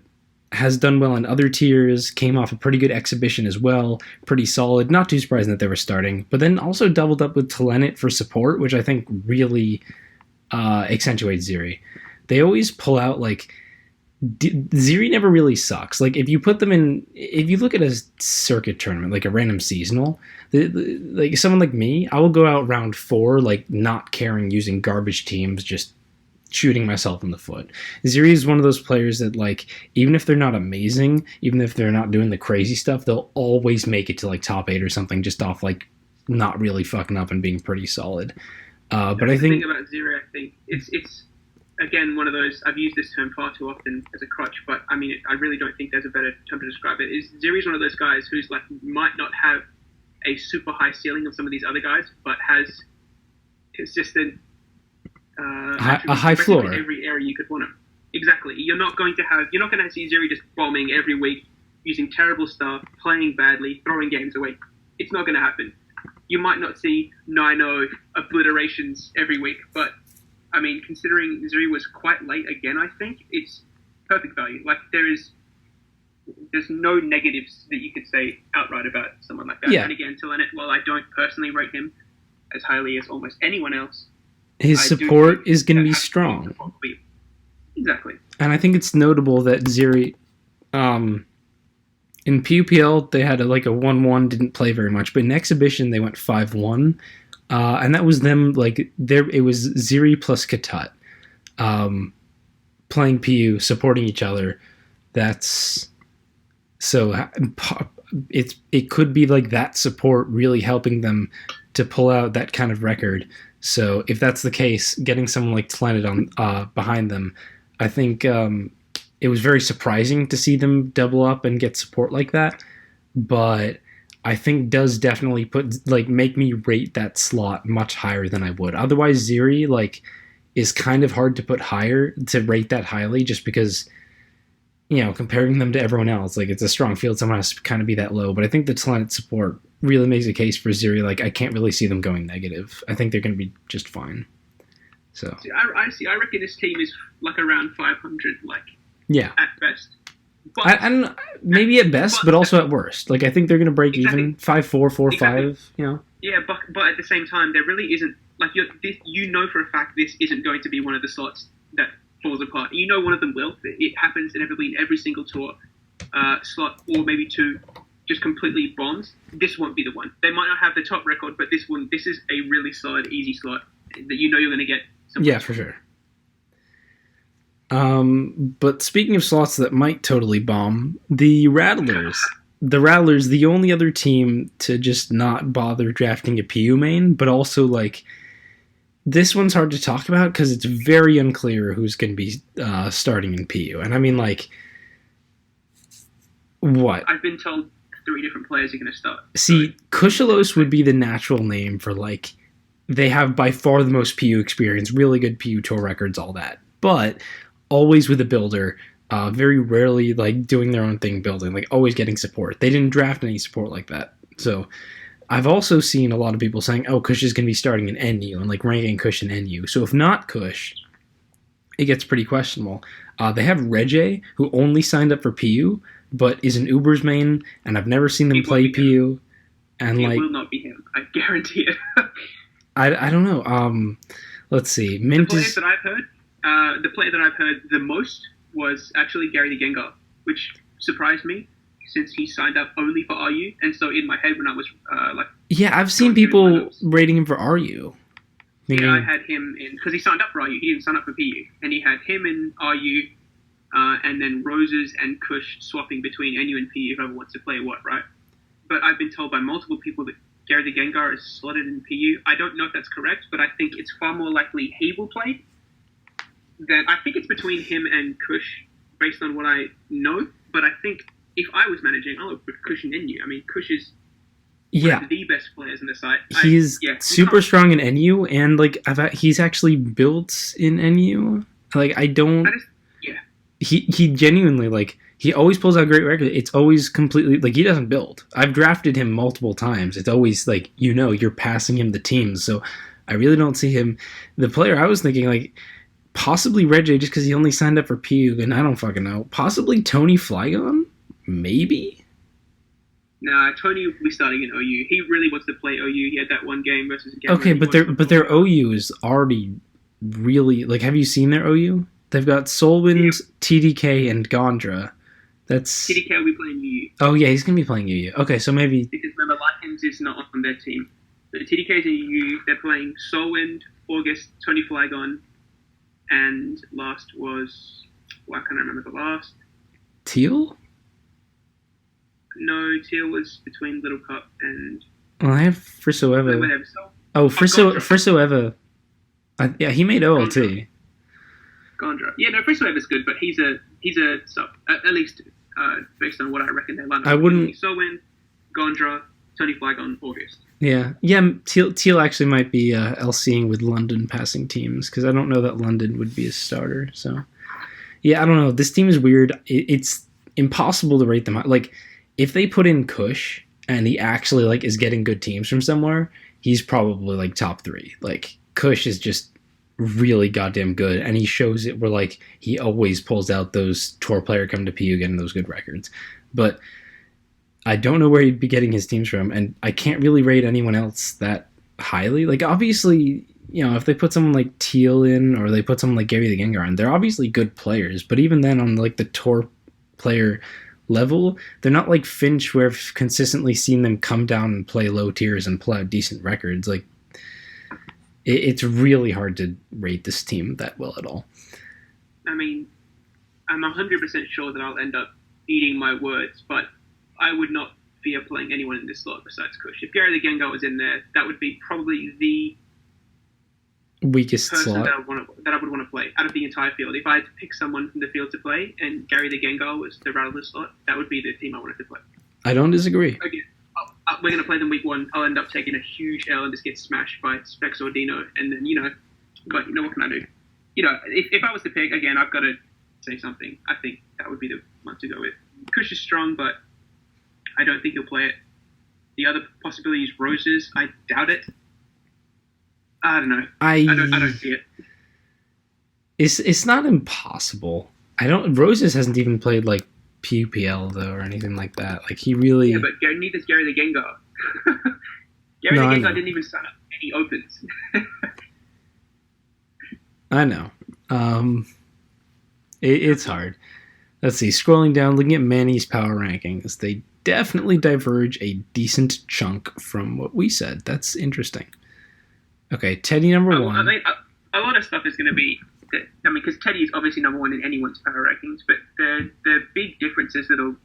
has done well in other tiers, came off a pretty good exhibition as well, pretty solid. Not too surprising that they were starting, but then also doubled up with Telenet for support, which I think really accentuates Ziri. They always pull out, like, Ziri never really sucks. Like, if you put them in, if you look at a circuit tournament, like a random seasonal, like someone like me, I will go out round 4, like, not caring, using garbage teams, just shooting myself in the foot. Ziri is one of those players that, like, even if they're not amazing, even if they're not doing the crazy stuff, they'll always make it to, like, top 8 or something, just off, like, not really fucking up and being pretty solid. But I think the thing about Ziri, I think it's again one of those. I've used this term far too often as a crutch, but I mean, I really don't think there's a better term to describe it. Ziri's one of those guys who's like might not have a super high ceiling of some of these other guys, but has consistent a high floor in every area you could want him. Exactly. You're not going to see Ziri just bombing every week, using terrible stuff, playing badly, throwing games away. It's not going to happen. You might not see 9-0 obliterations every week, but I mean, considering Ziri was quite late again, I think it's perfect value. Like there's no negatives that you could say outright about someone like that. Yeah. And again, Telenet, while I don't personally rate him as highly as almost anyone else, his support is going to be strong. Exactly. And I think it's notable that Ziri, in PUPL, they had a 1-1, didn't play very much, but in exhibition, they went 5-1. And that was them, it was Ziri plus Katut, playing PU, supporting each other. It could be like that support really helping them to pull out that kind of record. So if that's the case, getting someone like Telenet on behind them, I think it was very surprising to see them double up and get support like that. But I think does definitely make me rate that slot much higher than I would. Otherwise, Ziri is kind of hard to put higher, to rate that highly, just because, comparing them to everyone else, it's a strong field. Someone has to kind of be that low. But I think the Telenet support really makes a case for Ziri. I can't really see them going negative. I think they're going to be just fine. So I reckon this team is around 500, yeah, at best. But, I don't, maybe at best, but also at worst. I think they're going to break even 5-4, 4-5. Yeah, but at the same time, there really isn't for a fact this isn't going to be one of the slots that falls apart. One of them will. It happens inevitably in every single tour slot, or maybe 2, just completely bombs. This won't be the one. They might not have the top record, but this is a really solid, easy slot that you're going to get. Yeah, for sure. But speaking of slots that might totally bomb, the Rattlers, the only other team to just not bother drafting a PU main, but also this one's hard to talk about because it's very unclear who's going to be starting in PU. And I mean, What? I've been told 3 different players are going to start. See, Kushalos would be the natural name for, like, they have by far the most PU experience, really good PU tour records, all that. But always with a builder, very rarely, like, doing their own thing building, like, always getting support. They didn't draft any support like that. So I've also seen a lot of people saying, oh, Kush is going to be starting in NU and, like, ranking Kush in NU. So if not Kush, it gets pretty questionable. They have Reggie, who only signed up for PU, but is an Uber's main, and I've never seen them play PU. And it will not be him. I guarantee it. I don't know. Let's see. The player that I've heard the most was actually Gary the Gengar, which surprised me since he signed up only for RU. And so in my head when I was yeah, I've seen people rating him for RU. Yeah, I had him in because he signed up for RU. He didn't sign up for PU, and he had him in RU. And then Roses and Kush swapping between NU and PU, whoever wants to play what, right? But I've been told by multiple people that Gary the Gengar is slotted in PU. I don't know if that's correct, but I think it's far more likely he will play. I think it's between him and Kush, based on what I know. But I think if I was managing, I would put Kush in NU. I mean, Kush is one of the best players in the site. He's super strong in NU, and like he's actually built in NU. Like I don't. He genuinely, like, he always pulls out great records. It's always completely, like, he doesn't build. I've drafted him multiple times. It's always, like, you're passing him the teams. So I really don't see him. The player I was thinking, like, possibly Reggie, just because he only signed up for PU, and I don't fucking know. Possibly Tony Flygon? Maybe? Nah, Tony will be starting in OU. He really wants to play OU. He had that one game versus Okay, but their OU is already really, like, have you seen their OU? They've got Solwind, TDK, and Gondra. That's TDK will be playing UU. Oh yeah, he's gonna be playing UU. Okay, so maybe because remember, Larkins is not on their team. So TDK is in UU. They're playing Solwind, August, Tony Flygon, and last was I can't remember the last. Teal? No, Teal was between Little Cup and. Well, I have Frisoeva. Frisoeva. Yeah, he made OLT. Gondra. Yeah, no, Frisoeva is good, but he's a sub. At least based on what I reckon their lineup. I wouldn't. Solwind, Gondra, Tony Flygon, August. Yeah. Teal actually might be LCing with London passing teams because I don't know that London would be a starter. So yeah, I don't know. This team is weird. It's impossible to rate them out. Like if they put in Kush and he actually like is getting good teams from somewhere, he's probably like top 3. Like Kush is just really goddamn good, and he shows it where like he always pulls out those tour player come to PU getting those good records. But I don't know where he'd be getting his teams from, and I can't really rate anyone else that highly. Like obviously, if they put someone like Teal in or they put someone like Gary the Gengar in, they're obviously good players, but even then on like the tour player level, they're not like Finch where I've consistently seen them come down and play low tiers and pull out decent records. Like it's really hard to rate this team that well at all. I mean, I'm 100% sure that I'll end up eating my words, but I would not fear playing anyone in this slot besides Kush. If Gary the Gengar was in there, that would be probably the weakest person slot that I would want to play out of the entire field. If I had to pick someone from the field to play and Gary the Gengar was the Rattler slot, that would be the team I wanted to play. I don't disagree. Again, we're going to play them week 1. I'll end up taking a huge L and just get smashed by Specs or Dino. And then, but what can I do? If I was to pick, again, I've got to say something. I think that would be the one to go with. Kush is strong, but I don't think he'll play it. The other possibility is Roses. I doubt it. I don't know. I don't see it. It's not impossible. Roses hasn't even played like PUPL though or anything like that. Like he really. Yeah, but neither does Gary the Gengar. Gary the Gengar didn't even sign up any opens. I know. It's hard. Let's see. Scrolling down, looking at Manny's power rankings, they definitely diverge a decent chunk from what we said. That's interesting. Okay, Teddy number 1. I mean, a lot of stuff is going to be. Because Teddy is obviously number 1 in anyone's power rankings, but the big differences that'll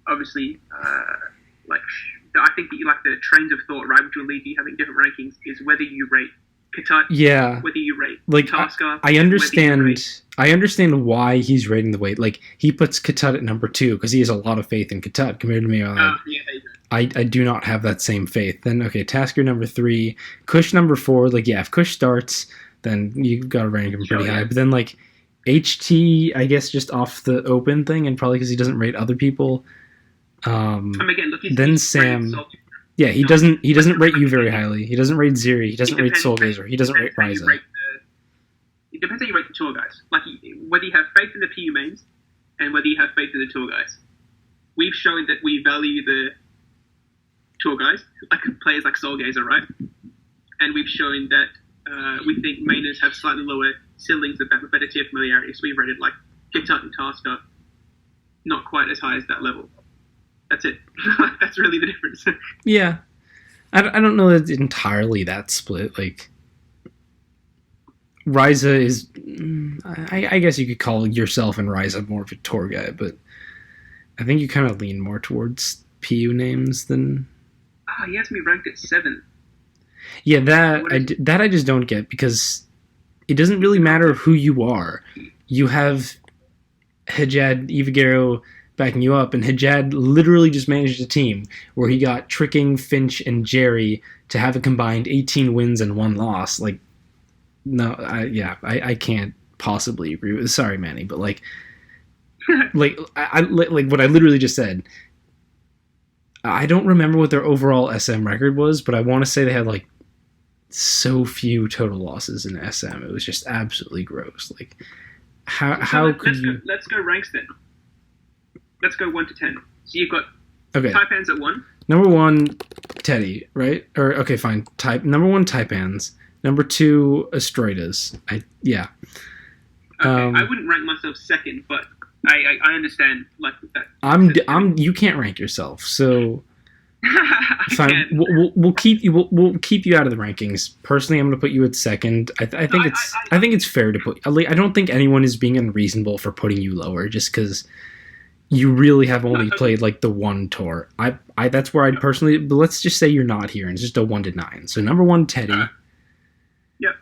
obviously I think that you like the trains of thought, right, which will lead you having different rankings, is whether you rate Katat, yeah, whether you rate like Tasker. I understand why he's rating the weight. Like he puts Katat at number 2 because he has a lot of faith in Katat compared to me. Yeah, there you go. I do not have that same faith. Then okay, Tasker number 3, Kush number 4. Like yeah, if Kush starts, then you've got to rank him pretty high. But then like HT, I guess just off the open thing, and probably because he doesn't rate other people. Again, look, then Sam. Yeah, he doesn't rate you very highly. He doesn't rate Ziri. He doesn't rate Soulgazer. He doesn't rate Ryza. It depends how you rate the tour guys. Like whether you have faith in the PU mains and whether you have faith in the tour guys. We've shown that we value the tour guys, like players like Soulgazer, right? And we've shown that we think mainers have slightly lower ceilings with better tier familiarity. So we've rated like Kitat and Tasker not quite as high as that level. That's it. That's really the difference. Yeah. I don't know that it's entirely that split. Like, Ryza is... I guess you could call yourself and Ryza more of a tour guy, but I think you kind of lean more towards PU names than... He has me ranked at 7. Yeah, that I just don't get, because it doesn't really matter who you are. You have Hejad, Ivagero backing you up, and Hejad literally just managed a team where he got Tricking, Finch, and Jerry to have a combined 18 wins and 1 loss. Like, no, I can't possibly agree with. Sorry, Manny, but like what I literally just said. I don't remember what their overall SM record was, but I want to say they had like so few total losses in SM. It was just absolutely gross. Like, let's go ranks then. Let's go 1 to 10. So you've got Taipans at 1. Number 1, Teddy, right? Or okay, fine. Number 1, Taipans. Number 2, Asteroidas. Okay, I wouldn't rank myself second, but I understand like that. You can't rank yourself, so fine. We'll keep you out of the rankings. Personally, I'm going to put you at second. I think it's fair to put. I don't think anyone is being unreasonable for putting you lower just because you really have only played like the 1 tour. That's where I'd personally. But let's just say you're not here, and it's just a 1 to 9. So number 1, Teddy. Yep.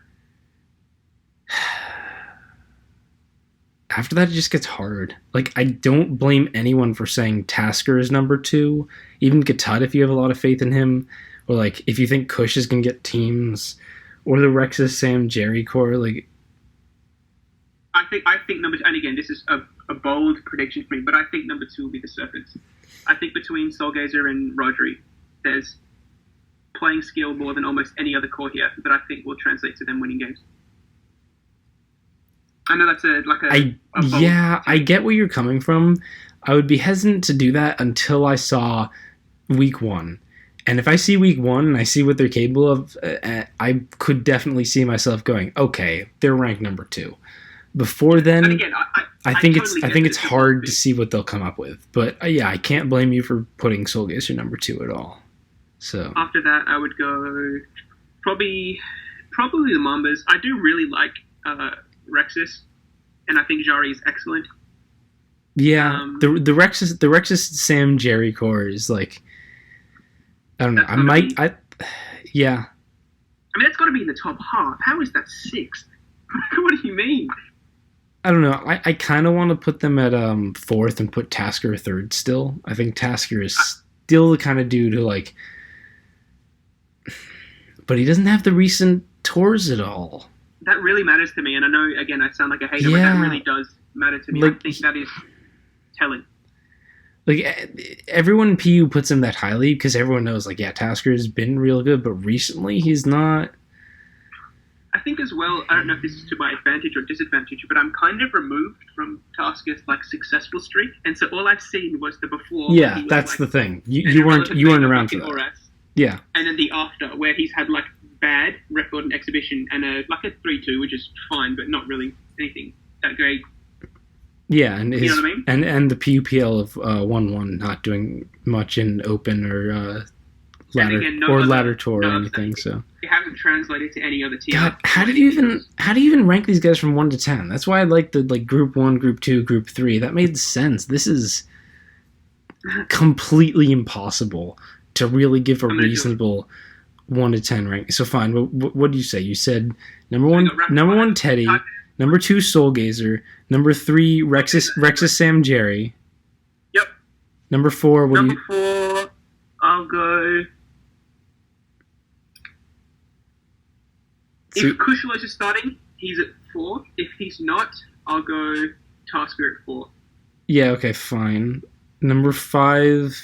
After that, it just gets hard. Like, I don't blame anyone for saying Tasker is number 2. Even Katat, if you have a lot of faith in him. Or, like, if you think Kush is going to get teams. Or the Rexus, Sam, Jerry core. Like, I think number 2, and again, this is a bold prediction for me, but I think number 2 will be the Serpents. I think between Soulgazer and Rodri, there's playing skill more than almost any other core here that I think will translate to them winning games. I know that's I get where you're coming from. I would be hesitant to do that until I saw week 1. And if I see week 1 and I see what they're capable of, I could definitely see myself going, okay, they're ranked number 2. Before then, and again, I think it's hard to see what they'll come up with. But yeah, I can't blame you for putting Soulgazer number 2 at all. So after that, I would go probably the Mambas. I do really like Rexus, and I think Jari is excellent. Yeah, the Rexus Sam Jerry core is like, I don't know. Yeah. I mean, that's got to be in the top half. How is that 6th? What do you mean? I don't know. I kind of want to put them at 4th and put Tasker 3rd still. I think Tasker is still the kind of dude who like, but he doesn't have the recent tours at all. That really matters to me, and I know, again, I sound like a hater, but that really does matter to me. Like, I think that is telling. Like, everyone in PU puts him that highly because everyone knows, like, yeah, Tasker's been real good, but recently he's not. I think as well, I don't know if this is to my advantage or disadvantage, but I'm kind of removed from Tasker's, like, successful streak, and so all I've seen was the before. Yeah, that's the thing. You weren't around for that. Yeah. And then the after, where he's had, like, bad record and exhibition and a 3-2, which is fine, but not really anything that great. Yeah, and you know what I mean? And the PUPL of 1-1 not doing much in open or ladder tour or anything. So it hasn't translated to any other tier. God, how do you even rank these guys from 1 to 10? That's why I like the group 1, group 2, group 3. That made sense. This is completely impossible to really give a reasonable 1 to 10 rank. So fine. What did you say? You said number one Teddy, number 2 Soulgazer, number 3 Rexus Sam Jerry. Yep. Number 4. Number 4, I'll go. If Kushalos is starting, he's at 4. If he's not, I'll go Tasker at 4. Yeah. Okay. Fine. Number 5.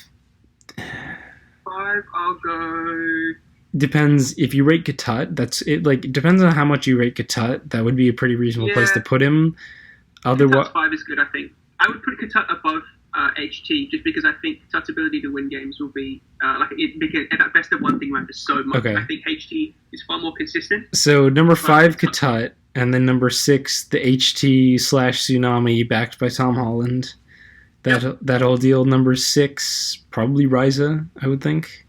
5, I'll go. Depends if you rate Gatut. That's it. Like, it depends on how much you rate Gatut. That would be a pretty reasonable place to put him. Gatut's 5 is good, I think. I would put Gatut above HT just because I think Gatut's ability to win games will be because at best of one thing matters so much. Okay. I think HT is far more consistent. So number 5 Gatut, and then number 6 the HT / Tsunami backed by Tom Holland. That whole deal. Number 6 probably Ryza, I would think.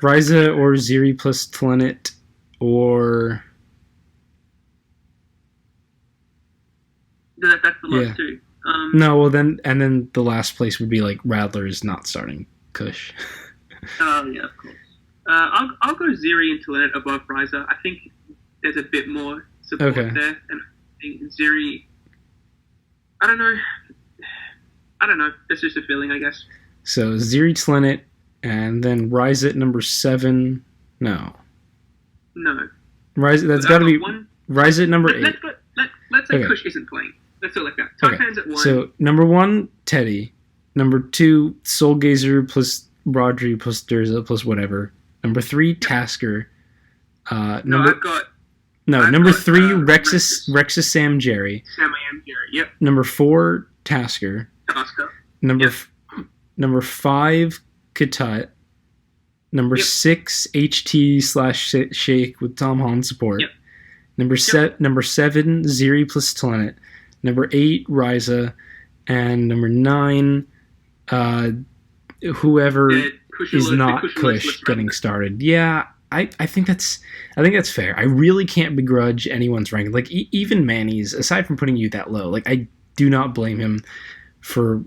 Ryza or Zeri plus Tlenet or... That's the last two. No, well then the last place would be like Rattler is not starting Kush. Oh yeah, of course. I'll go Zeri and Tlenet above Ryza. I think there's a bit more support there, and I think Zeri... I don't know. That's just a feeling, I guess. So Zeri, Tlenet, and then Ryza at number 7. No. Ryza. That's got to be Ryza at number 8. Let's say Kush isn't playing. Let's do it like that. Taipan's at 1. So number 1 Teddy, number 2 Soulgazer plus Rodri plus Durza plus whatever. Number 3 Tasker. Number 3 Rexus Sam Jerry. Yep. Number 4 Tasker. Number 5 Gatut. Number 6 HT / Shake with Tom Holland support. Yep. Number 7 Zeri plus Tlenet. Number 8 Ryza, and number 9 whoever is not Kush getting started. Yeah, I think that's fair. I really can't begrudge anyone's ranking. Like even Manny's, aside from putting you that low, like I do not blame him for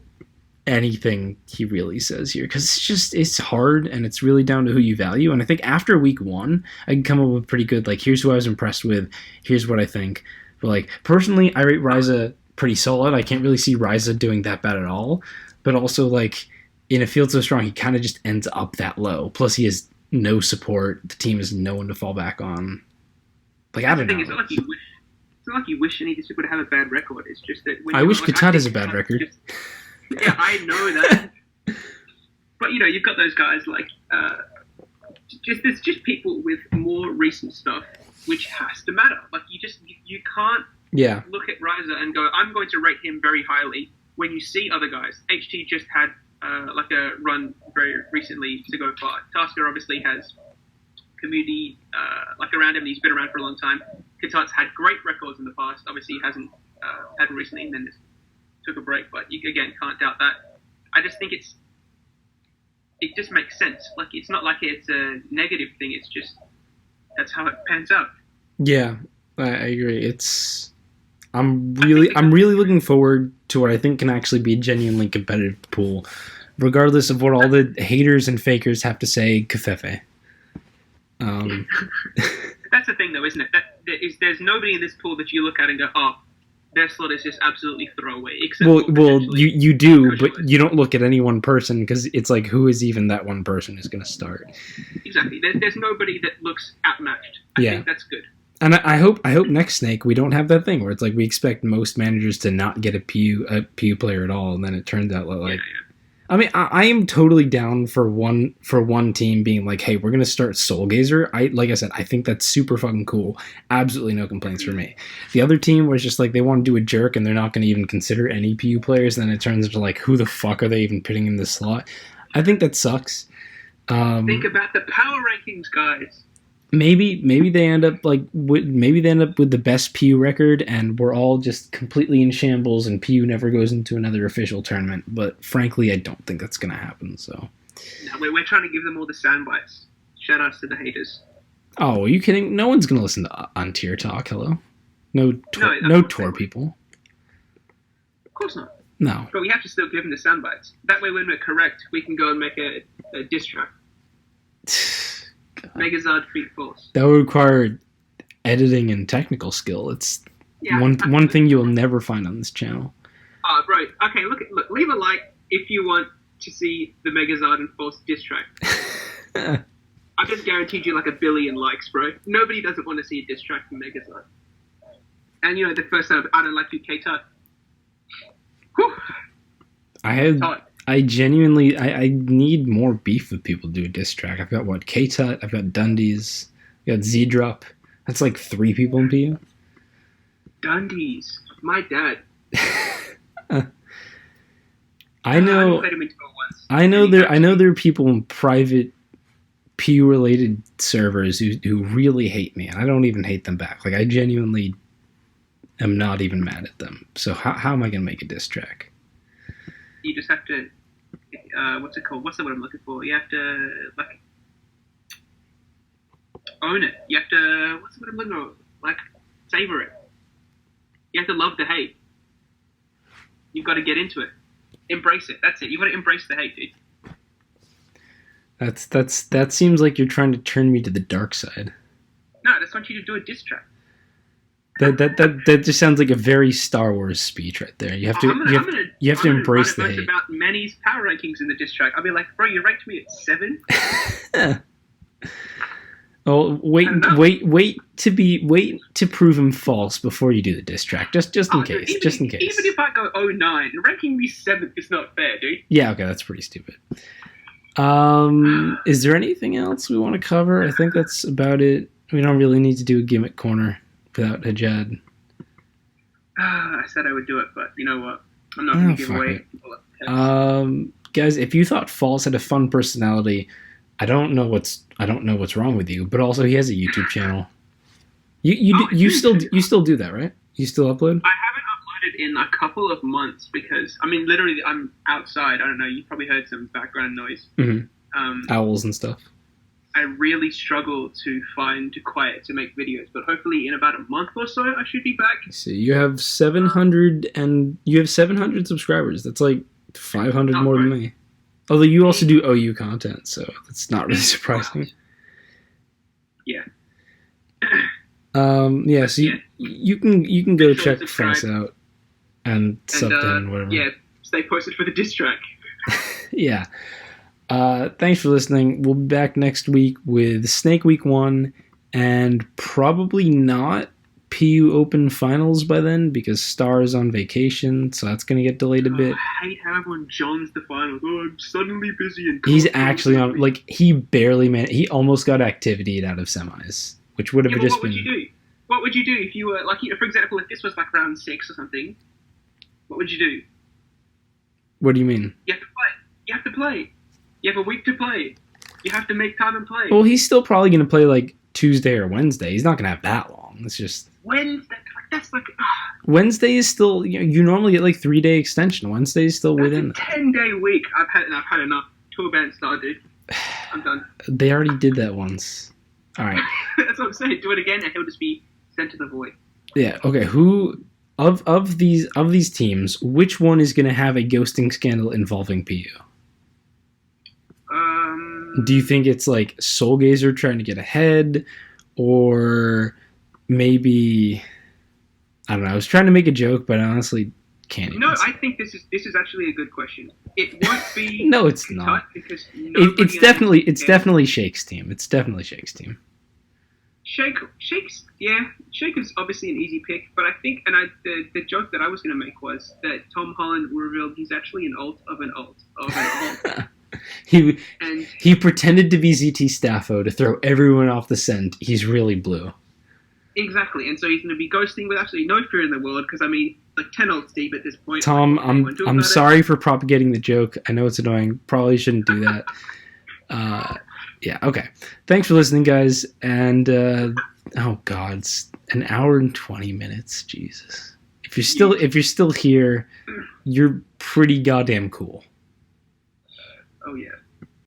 anything he really says here, because it's hard and it's really down to who you value. And I think after week 1, I can come up with pretty good, like, here's who I was impressed with, here's what I think. But like personally, I rate Ryza pretty solid. I can't really see Ryza doing that bad at all. But also, like, in a field so strong, he kind of just ends up that low. Plus, he has no support. The team has no one to fall back on. Like, I don't know. It's not like you wish any of these people to have a bad record. It's just that I wish Gatut has a bad record. Yeah, I know that. But you've got those guys like there's just people with more recent stuff, which has to matter. Like you can't look at Ryza and go, I'm going to rate him very highly when you see other guys. HT just had like a run very recently to go far. Tasker obviously has community like around him. He's been around for a long time. Gatut's had great records in the past. Obviously, he hasn't recently, and then took a break. But you again can't doubt that. I just think it just makes sense. Like it's not like it's a negative thing. It's just that's how it pans out. Yeah, I agree. I'm really looking forward to what I think can actually be a genuinely competitive pool, regardless of what all the haters and fakers have to say. Kafefe. That's the thing, though, isn't it? There's nobody in this pool that you look at and go, "Oh, their slot is just absolutely throwaway." Except well, you do, but you don't look at any one person because it's like, who is even that one person who's going to start? Exactly. There's nobody that looks outmatched. I think that's good. And I hope next Snake we don't have that thing where it's like we expect most managers to not get a PU player at all, and then it turns out like. Yeah. I mean, I am totally down for one team being like, hey, we're gonna start Soulgazer. Like I said, I think that's super fucking cool. Absolutely no complaints for me. The other team was just like they want to do a jerk and they're not gonna even consider any PU players. And then it turns into like, who the fuck are they even putting in this slot? I think that sucks. Think about the power rankings, guys. Maybe they end up with the best PU record, and we're all just completely in shambles, and PU never goes into another official tournament. But frankly, I don't think that's gonna happen. So we're trying to give them all the sound bites. Shout outs to the haters. Oh, are you kidding? No one's gonna listen to Untier talk. Hello, no tour people. Of course not. No, but we have to still give them the sound bites. That way, when we're correct, we can go and make a diss track. Megazord feet false. That would require editing and technical skill. It's one thing you will never find on this channel. Oh, bro. Okay, look. Leave a like if you want to see the Megazord and False diss track. I've just guaranteed you like 1 billion likes, bro. Nobody doesn't want to see a diss track from Megazord. And the first time I don't like you, K-Tut. I genuinely I need more beef with people to do a diss track. I've got K-Tut, I've got Dundies, I've got Z-Drop. That's like 3 people in PU. Dundies. My dad. I know there are people in private PU related servers who really hate me, and I don't even hate them back. Like, I genuinely am not even mad at them. So how am I gonna make a diss track? You just have to what's it called? What's the word I'm looking for? You have to like own it. You have to what's the word I'm looking for? Like savor it. You have to love the hate. You've got to get into it. Embrace it. That's it. You've got to embrace the hate, dude. That seems like you're trying to turn me to the dark side. No, I just want you to do a diss track. That just sounds like a very Star Wars speech right there. You have to embrace the hate. About Manny's power rankings in the diss track. I'll be like, bro, you ranked me at 7. Oh, wait to prove him false before you do the diss track. Just in case. Even if I go 09, ranking me 7th is not fair, dude. Yeah, okay, that's pretty stupid. Is there anything else we want to cover? I think that's about it. We don't really need to do a gimmick corner without Hajad. I said I would do it, but you know what? I'm not going to give away. Guys, if you thought False had a fun personality, I don't know what's wrong with you, but also he has a YouTube channel. You still do that, right? You still upload? I haven't uploaded in a couple of months because literally I'm outside. I don't know. You probably heard some background noise. Mm-hmm. Owls and stuff. I really struggle to find quiet to make videos, but hopefully in about a month or so I should be back. See, you have 700 subscribers. That's like 500 more than me. Although you also do OU content, so that's not really surprising. Yeah. Yeah. So you can go check False out and sub to him and whatever. Yeah. Stay posted for the diss track. Yeah. Thanks for listening. We'll be back next week with Snake Week 1 and probably not PU Open Finals by then because Star is on vacation, so that's going to get delayed a bit. I hate how everyone joins the finals. Oh, I'm suddenly busy and he's actually on, like, he he almost got activity out of semis, which would have just been... What would you do if you were, like, for example, if this was like round 6 or something, what would you do? What do you mean? You have to play. You have a week to play. You have to make time and play. Well, he's still probably going to play, like, Tuesday or Wednesday. He's not going to have that long. It's just... Wednesday? That's like... Wednesday is still... You normally get, like, 3-day extension. Wednesday is still within that. 10-day week. I've had enough. Tour band started. I'm done. They already did that once. All right. That's what I'm saying. Do it again and he'll just be sent to the void. Yeah, okay. Who... Of these teams, which one is going to have a ghosting scandal involving PU? Do you think it's like Soulgazer trying to get ahead, or maybe I don't know? I was trying to make a joke, but I honestly can't. No, I think this is actually a good question. It won't be. No, it's not. Because it's definitely Shake's team. It's definitely Shake's team. Shake's is obviously an easy pick, but I think, the joke that I was going to make was that Tom Holland revealed he's actually an alt of an alt of an alt. He pretended to be ZT Staffo to throw everyone off the scent. He's really blue. Exactly, and so he's going to be ghosting with absolutely no fear in the world, because, like 10 ults deep at this point. Tom, I'm sorry for propagating the joke. I know it's annoying. Probably shouldn't do that. Yeah, okay. Thanks for listening, guys. And, oh, God, it's an hour and 20 minutes. Jesus. If you're still here, you're pretty goddamn cool. Oh, yeah.